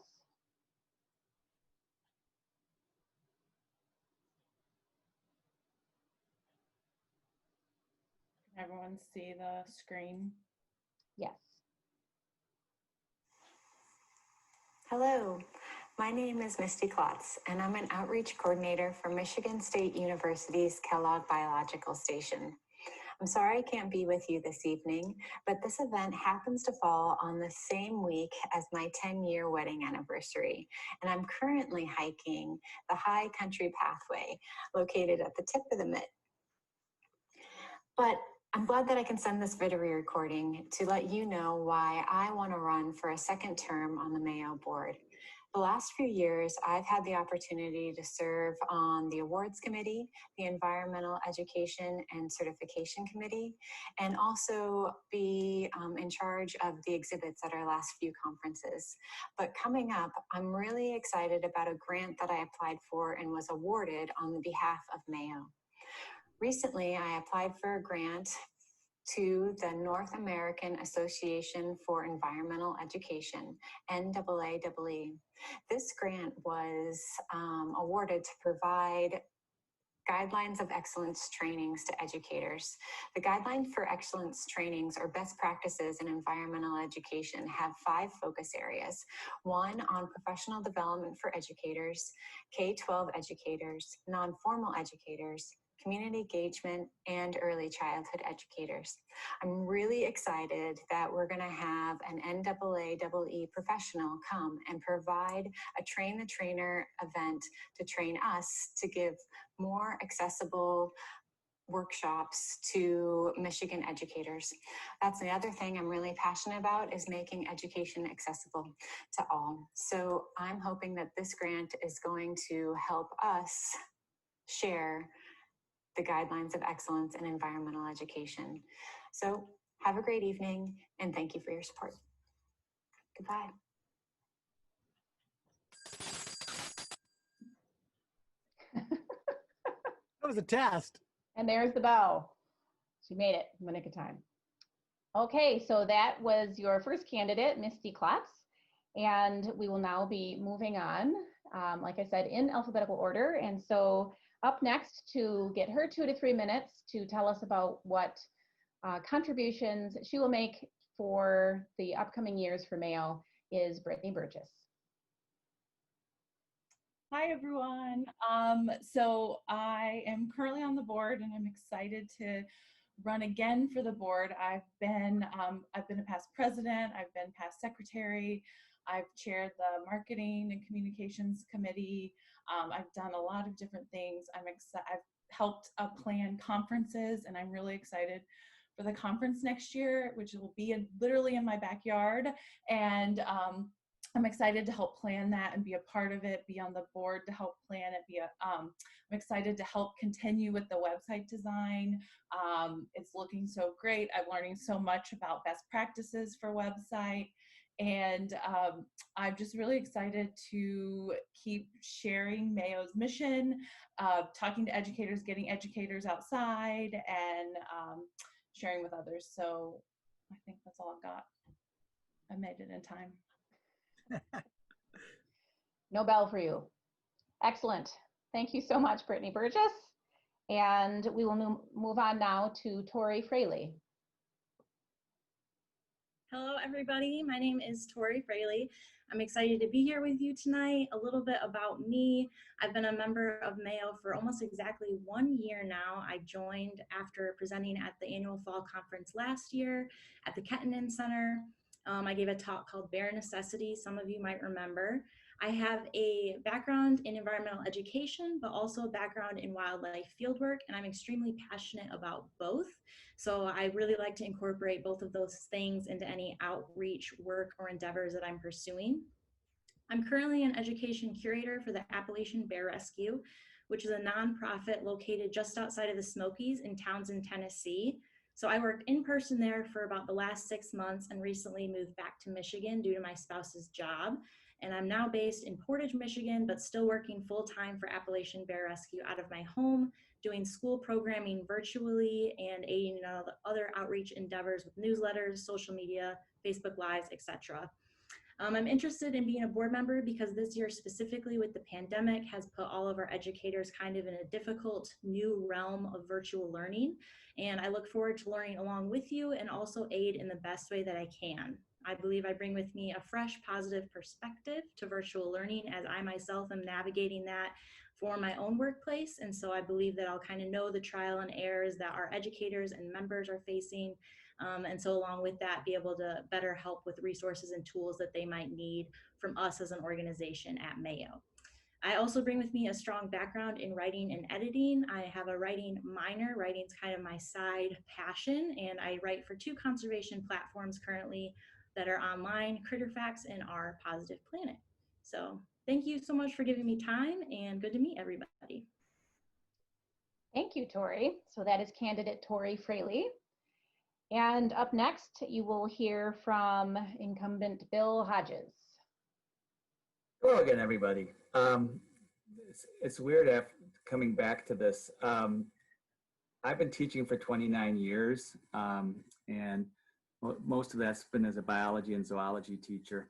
Can everyone see the screen? Yes. Hello, my name is Misty Klotz, and I'm an outreach coordinator for Michigan State University's Kellogg Biological Station. I'm sorry I can't be with you this evening, but this event happens to fall on the same week as my 10-year wedding anniversary, and I'm currently hiking the High Country Pathway located at the tip of the mitt. But I'm glad that I can send this video recording to let you know why I want to run for a second term on the MAEOE board. The last few years, I've had the opportunity to serve on the awards committee, the environmental education and certification committee, and also be in charge of the exhibits at our last few conferences. But coming up, I'm really excited about a grant that I applied for and was awarded on the behalf of MAEOE. Recently, I applied for a grant to the North American Association for Environmental Education, NAAEE. This grant was awarded to provide Guidelines of Excellence trainings to educators. The Guidelines for Excellence trainings or best practices in environmental education have 5 focus areas. 1 on professional development for educators, K-12 educators, non-formal educators, community engagement, and early childhood educators. I'm really excited that we're going to have an NAAEE professional come and provide a train the trainer event to train us to give more accessible workshops to Michigan educators. That's the other thing I'm really passionate about, is making education accessible to all. So I'm hoping that this grant is going to help us share the Guidelines of Excellence in environmental education. So have a great evening, and thank you for your support. Goodbye. That was a test. And there's the bell. She made it in the nick of time. Okay, so that was your first candidate, Misty Klotz. And we will now be moving on, like I said, in alphabetical order. And so up next to get her 2 to 3 minutes to tell us about what contributions she will make for the upcoming years for MAEOE is Brittany Burgess. Hi, everyone. So I am currently on the board, and I'm excited to run again for the board. I've been a past president, I've been past secretary, I've chaired the marketing and communications committee. I've done a lot of different things. I've helped plan conferences, and I'm really excited for the conference next year, which will be literally in my backyard. And I'm excited to help plan that and be a part of it, be on the board to help plan it. I'm excited to help continue with the website design. It's looking so great. I'm learning so much about best practices for website. And I'm just really excited to keep sharing Mayo's mission, talking to educators, getting educators outside, and sharing with others. So I think that's all I've got. I made it in time. No bell for you. Excellent. Thank you so much, Brittany Burgess. And we will move on now to Tori Fraley. Hello, everybody. My name is Tori Fraley. I'm excited to be here with you tonight. A little bit about me. I've been a member of MAEOE for almost exactly 1 year now. I joined after presenting at the annual fall conference last year at the Kettenen Center. I gave a talk called Bare Necessity, some of you might remember. I have a background in environmental education, but also a background in wildlife fieldwork, and I'm extremely passionate about both. So I really like to incorporate both of those things into any outreach work or endeavors that I'm pursuing. I'm currently an education curator for the Appalachian Bear Rescue, which is a nonprofit located just outside of the Smokies in Townsend, Tennessee. So I worked in person there for about the last 6 months and recently moved back to Michigan due to my spouse's job. And I'm now based in Portage, Michigan, but still working full-time for Appalachian Bear Rescue out of my home, doing school programming virtually and aiding in other outreach endeavors with newsletters, social media, Facebook Lives, etc. I'm interested in being a board member because this year specifically with the pandemic has put all of our educators kind of in a difficult new realm of virtual learning. And I look forward to learning along with you and also aid in the best way that I can. I believe I bring with me a fresh, positive perspective to virtual learning as I myself am navigating that for my own workplace. And so I believe that I'll kind of know the trial and errors that our educators and members are facing. And so along with that, be able to better help with resources and tools that they might need from us as an organization at MAEOE. I also bring with me a strong background in writing and editing. I have a writing minor. Writing's kind of my side passion, and I write for 2 conservation platforms currently that are online, CritterFacts and Our Positive Planet. So thank you so much for giving me time, and good to meet everybody. Thank you, Tori. So that is candidate Tori Fraley. And up next, you will hear from incumbent Bill Hodges. Hello again, everybody. It's weird after coming back to this. I've been teaching for 29 years, and most of that's been as a biology and zoology teacher.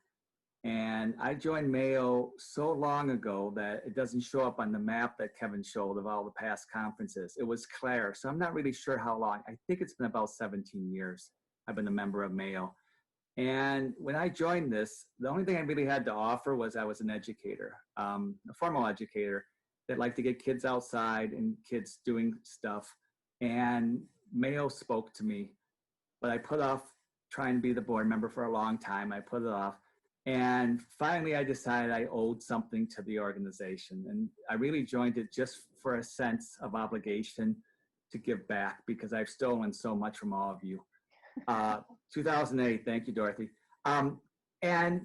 And I joined MAEOE so long ago that it doesn't show up on the map that Kevin showed of all the past conferences. It was Claire, so I'm not really sure how long. I think it's been about 17 years I've been a member of MAEOE. And when I joined this, the only thing I really had to offer was I was an educator, a formal educator that liked to get kids outside and kids doing stuff. And MAEOE spoke to me, but I put off trying to be the board member for a long time. I put it off. And finally, I decided I owed something to the organization. And I really joined it just for a sense of obligation to give back because I've stolen so much from all of you. 2008, thank you, Dorothy. And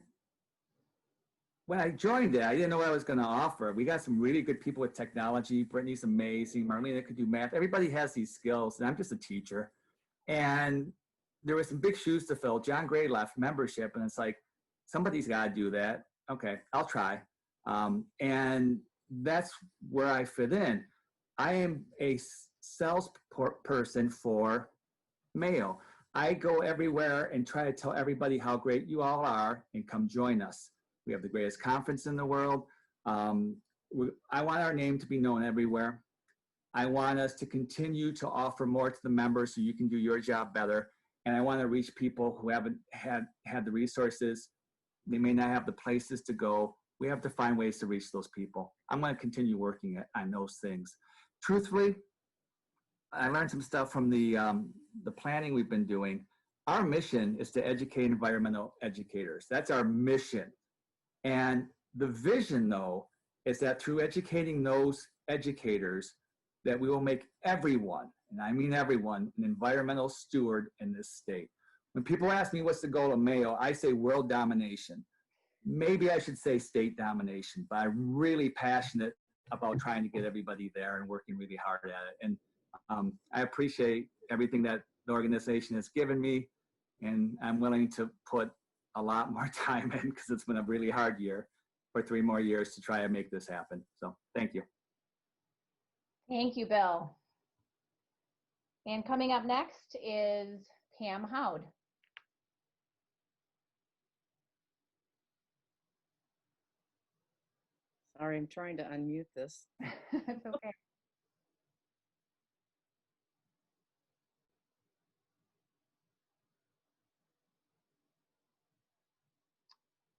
when I joined it, I didn't know what I was going to offer. We got some really good people with technology. Brittany's amazing. Marlena could do math. Everybody has these skills, and I'm just a teacher. And there were some big shoes to fill. John Gray left membership, and it's like, somebody's got to do that. Okay, I'll try. And that's where I fit in. I am a sales person for MAEOE. I go everywhere and try to tell everybody how great you all are and come join us. We have the greatest conference in the world. I want our name to be known everywhere. I want us to continue to offer more to the members so you can do your job better. And I want to reach people who haven't had the resources. They may not have the places to go. We have to find ways to reach those people. I'm going to continue working on those things. Truthfully, I learned some stuff from the planning we've been doing. our mission is to educate environmental educators. That's our mission. And the vision, though, is that through educating those educators, that we will make everyone, and I mean everyone, an environmental steward in this state. When people ask me what's the goal of MAEOE, I say world domination. Maybe I should say state domination, but I'm really passionate about trying to get everybody there and working really hard at it. And I appreciate everything that the organization has given me, and I'm willing to put a lot more time in because it's been a really hard year for 3 more years to try and make this happen. So thank you. Thank you, Bill. And coming up next is Pam Howd. Sorry, I'm trying to unmute this. It's okay.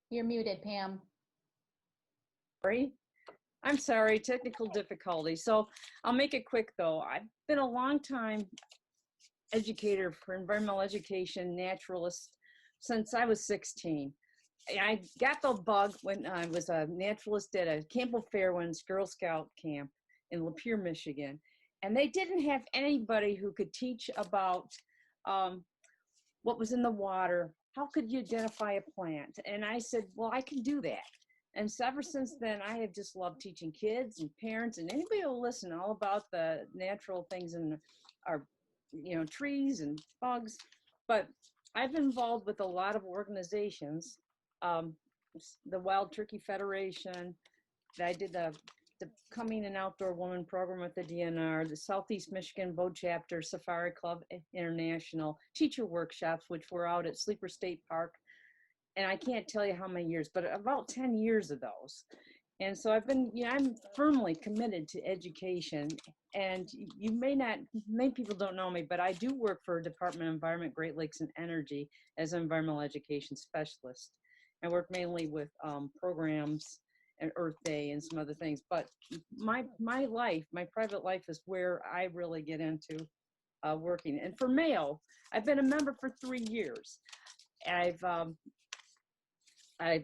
You're muted, Pam. Sorry. I'm sorry, technical difficulty. So I'll make it quick though. I've been a long time educator for environmental education, naturalist, since I was 16. I got the bug when I was a naturalist at a Campbell Fairwinds Girl Scout camp in Lapeer, Michigan. And they didn't have anybody who could teach about what was in the water. How could you identify a plant? And I said, well, I can do that. And so ever since then, I have just loved teaching kids and parents and anybody who will listen all about the natural things in our, trees and bugs. But I've been involved with a lot of organizations, the Wild Turkey Federation. I did the Coming and Outdoor Woman program with the DNR, the Southeast Michigan Boat Chapter, Safari Club International, teacher workshops, which were out at Sleeper State Park. And I can't tell you how many years, but about 10 years of those. And so I've been, I'm firmly committed to education. And you many people don't know me, but I do work for Department of Environment, Great Lakes and Energy as an environmental education specialist. I work mainly with programs and Earth Day and some other things. But my life, my private life is where I really get into working. And for MAEOE, I've been a member for 3 years. What I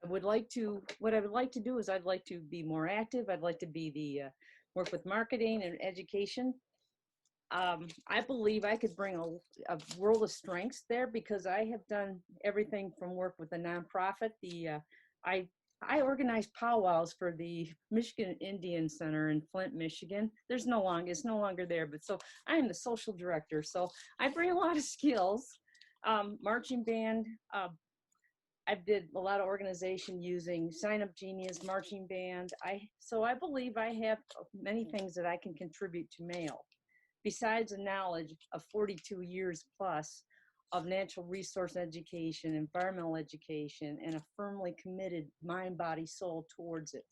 would like to do is I'd like to be more active. I'd like to be work with marketing and education. I believe I could bring a world of strengths there because I have done everything from work with a nonprofit. I organize powwows for the Michigan Indian Center in Flint, Michigan. It's no longer there, but so I am the social director. So I bring a lot of skills. Marching band. I did a lot of organization using Sign Up Genius, marching band. So I believe I have many things that I can contribute to MAEOE. Besides the knowledge of 42 years plus of natural resource education, environmental education, and a firmly committed mind, body, soul towards it.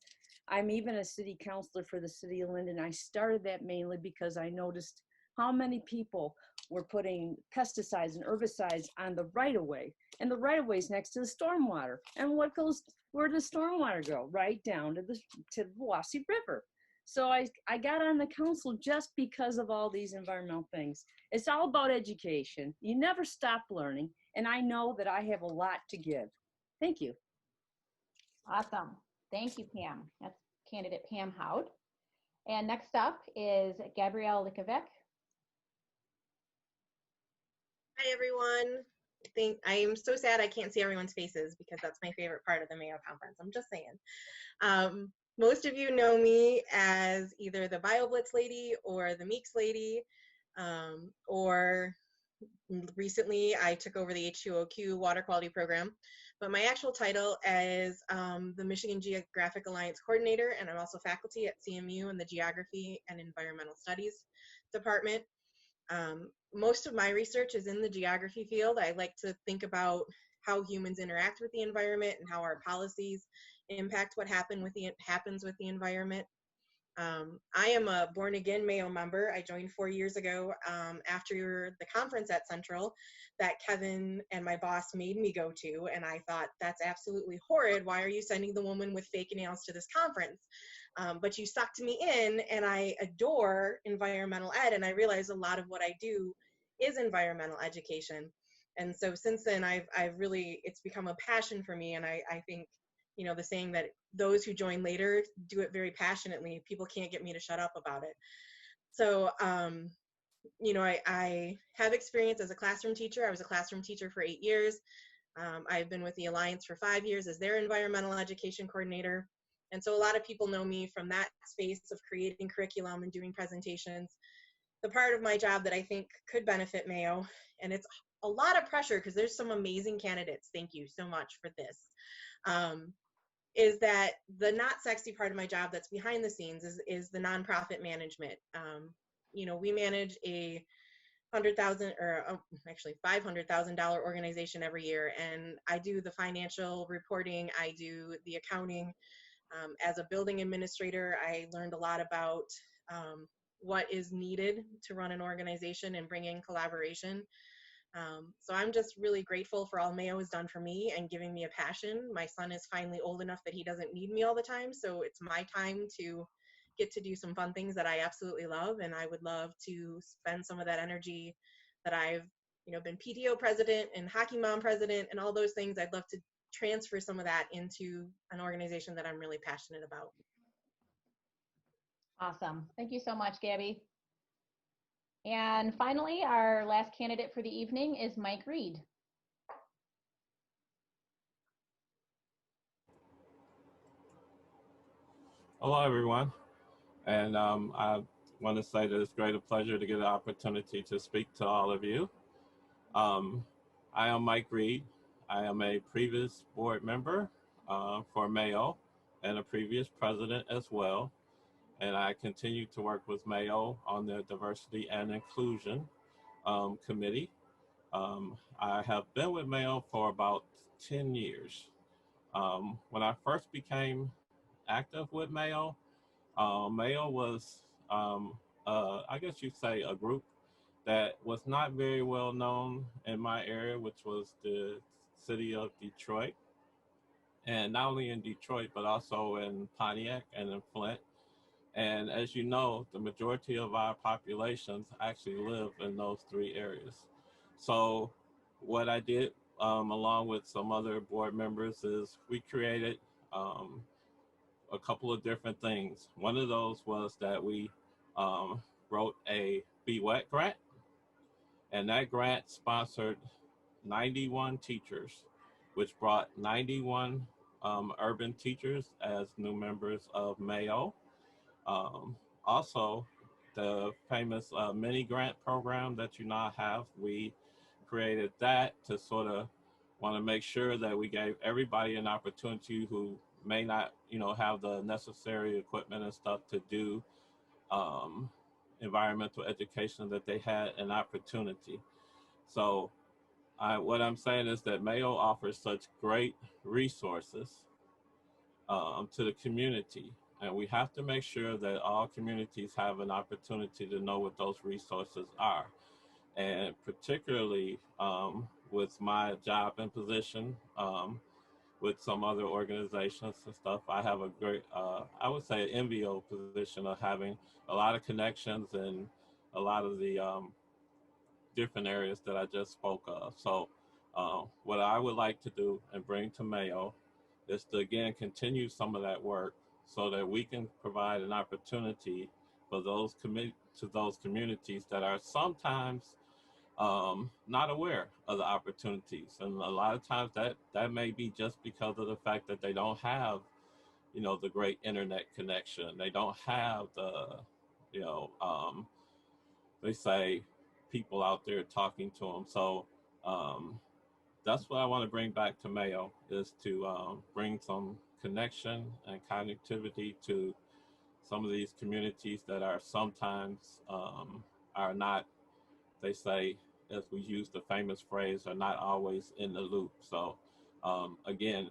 I'm even a city councilor for the city of Linden. I started that mainly because I noticed how many people were putting pesticides and herbicides on the right-of-way, and the right-of-way is next to the stormwater. And where does stormwater go? Right down to the Wassee River. So I got on the council just because of all these environmental things. It's all about education. You never stop learning, and I know that I have a lot to give. Thank you. Awesome. Thank you, Pam. That's candidate Pam Howd. And next up is Gabrielle Likovic. Hi, everyone. I am so sad I can't see everyone's faces because that's my favorite part of the MAEOE conference. I'm just saying. Most of you know me as either the BioBlitz lady or the Meeks lady, or recently I took over the H2OQ water quality program. But my actual title is the Michigan Geographic Alliance Coordinator, and I'm also faculty at CMU in the Geography and Environmental Studies department. Most of my research is in the geography field. I like to think about how humans interact with the environment and how our policies impact what happens with the environment. I am a born-again MAEOE member. I joined 4 years ago after the conference at Central that Kevin and my boss made me go to, and I thought, that's absolutely horrid. Why are you sending the woman with fake nails to this conference? But you sucked me in, and I adore environmental ed, and I realize a lot of what I do is environmental education. And so since then, I've really, it's become a passion for me. And I think, you know, the saying that those who join later do it very passionately, people can't get me to shut up about it. So, you know, I have experience as a classroom teacher. I was a classroom teacher for 8 years. I've been with the Alliance for 5 years as their environmental education coordinator. And so a lot of people know me from that space of creating curriculum and doing presentations. The part of my job that I think could benefit Mayo, and it's a lot of pressure because there's some amazing candidates, thank you so much for this, is that the not sexy part of my job that's behind the scenes is the nonprofit management. You know, we manage a $100,000 or actually $500,000 organization every year, and I do the financial reporting, I do the accounting. As a building administrator, I learned a lot about what is needed to run an organization and bring in collaboration. So I'm just really grateful for all Mayo has done for me and giving me a passion. My son is finally old enough that he doesn't need me all the time, so it's my time to get to do some fun things that I absolutely love, and I would love to spend some of that energy that I've, you know, been PTO president and hockey mom president and all those things. I'd love to transfer some of that into an organization that I'm really passionate about. Awesome. Thank you so much, Gabby. And finally, our last candidate for the evening is Mike Reed. Hello, everyone. And I want to say that it's great a pleasure to get an opportunity to speak to all of you. I am Mike Reed. I am a previous board member for Mayo and a previous president as well. And I continue to work with Mayo on the Diversity and Inclusion Committee. I have been with Mayo for about 10 years. When I first became active with Mayo, Mayo was, I guess you'd say, a group that was not very well known in my area, which was the city of Detroit. And not only in Detroit, but also in Pontiac and in Flint. And as you know, the majority of our populations actually live in those three areas. So what I did, along with some other board members, is we created a couple of different things. One of those was that we wrote a Be Wet grant, and that grant sponsored 91 teachers, which brought 91 urban teachers as new members of Mayo. Also, the famous mini grant program that you now have, we created that to sort of want to make sure that we gave everybody an opportunity who may not, you know, have the necessary equipment and stuff to do environmental education, that they had an opportunity. So what I'm saying is that Mayo offers such great resources to the community. And we have to make sure that all communities have an opportunity to know what those resources are. And particularly with my job and position, with some other organizations and stuff, I have a great, I would say, an enviable position of having a lot of connections in a lot of the different areas that I just spoke of. So what I would like to do and bring to Mayo is to, again, continue some of that work so that we can provide an opportunity for those communities that are sometimes not aware of the opportunities. And a lot of times that may be just because of the fact that they don't have, you know, the great internet connection. They don't have the, you know, they say people out there talking to them. So that's what I want to bring back to Mayo, is to bring some connection and connectivity to some of these communities that are sometimes are not, they say, as we use the famous phrase, are not always in the loop. So again,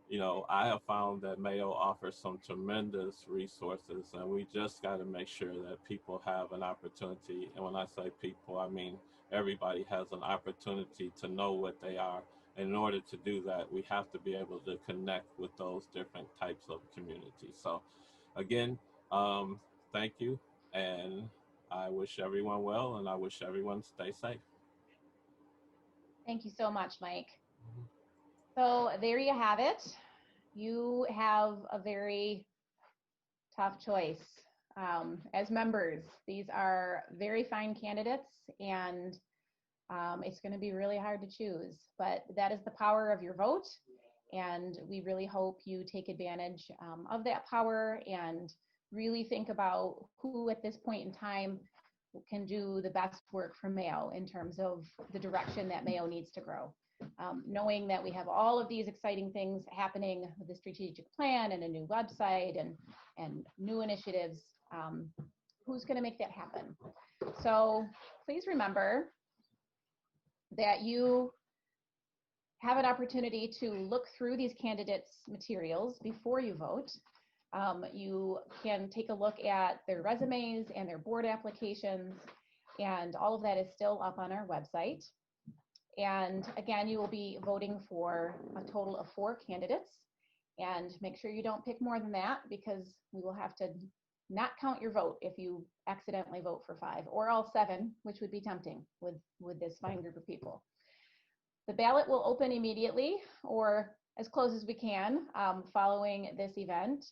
you know, I have found that Mayo offers some tremendous resources, and we just got to make sure that people have an opportunity. And when I say people, I mean everybody has an opportunity to know what they are. And in order to do that, we have to be able to connect with those different types of communities. So again, thank you. And I wish everyone well, and I wish everyone stay safe. Thank you so much, Mike. So there you have it. You have a very tough choice. As members, these are very fine candidates, and it's going to be really hard to choose, but that is the power of your vote, and we really hope you take advantage of that power and really think about who at this point in time can do the best work for Mayo in terms of the direction that Mayo needs to grow. Knowing that we have all of these exciting things happening with the strategic plan and a new website and new initiatives, who's going to make that happen? So please remember that you have an opportunity to look through these candidates' materials before you vote. You can take a look at their resumes and their board applications, and all of that is still up on our website. And again, you will be voting for a total of 4 candidates, and make sure you don't pick more than that, because we will have to not count your vote if you accidentally vote for 5 or all 7, which would be tempting with this fine group of people. The ballot will open immediately, or as close as we can, following this event,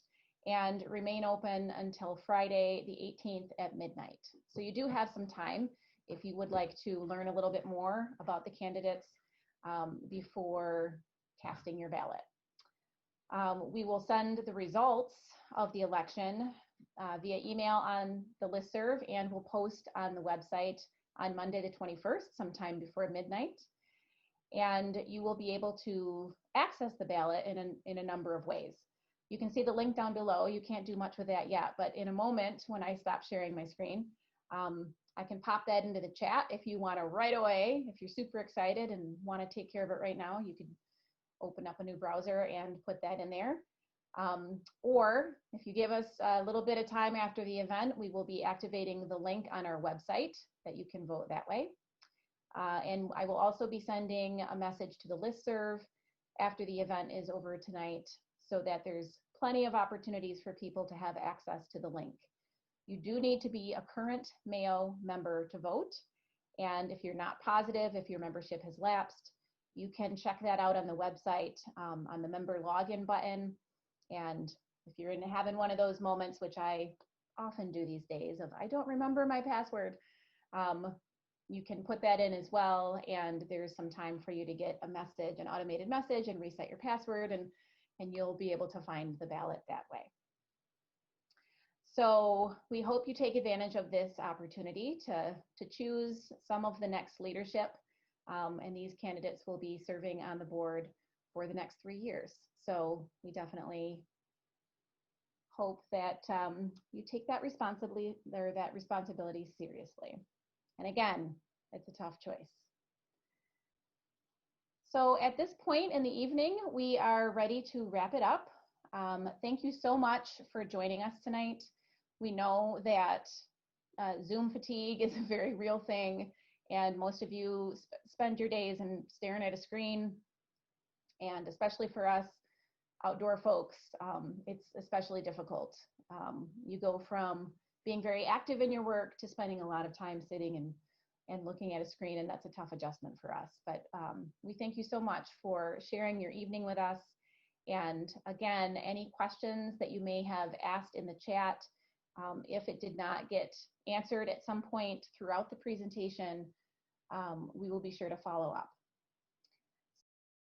and remain open until Friday the 18th at midnight. So you do have some time if you would like to learn a little bit more about the candidates before casting your ballot. We will send the results of the election via email on the listserv, and we'll post on the website on Monday the 21st, sometime before midnight. And you will be able to access the ballot in a number of ways. You can see the link down below. You can't do much with that yet, but in a moment when I stop sharing my screen, I can pop that into the chat if you want to right away. If you're super excited and want to take care of it right now, you could open up a new browser and put that in there. Or if you give us a little bit of time after the event, we will be activating the link on our website that you can vote that way. And I will also be sending a message to the listserv after the event is over tonight, so that there's plenty of opportunities for people to have access to the link. You do need to be a current Mayo member to vote. And if you're not positive, if your membership has lapsed, you can check that out on the website on the member login button. And if you're having one of those moments, which I often do these days, of I don't remember my password, you can put that in as well. And there's some time for you to get a message, an automated message, and reset your password, and you'll be able to find the ballot that way. So we hope you take advantage of this opportunity to choose some of the next leadership, and these candidates will be serving on the board for the next 3 years. So we definitely hope that you take that responsibility seriously. And again, it's a tough choice. So at this point in the evening, we are ready to wrap it up. Thank you so much for joining us tonight. We know that Zoom fatigue is a very real thing, and most of you spend your days in staring at a screen, and especially for us outdoor folks, it's especially difficult. You go from being very active in your work to spending a lot of time sitting and looking at a screen, and that's a tough adjustment for us. But we thank you so much for sharing your evening with us. And again, any questions that you may have asked in the chat, if it did not get answered at some point throughout the presentation, we will be sure to follow up.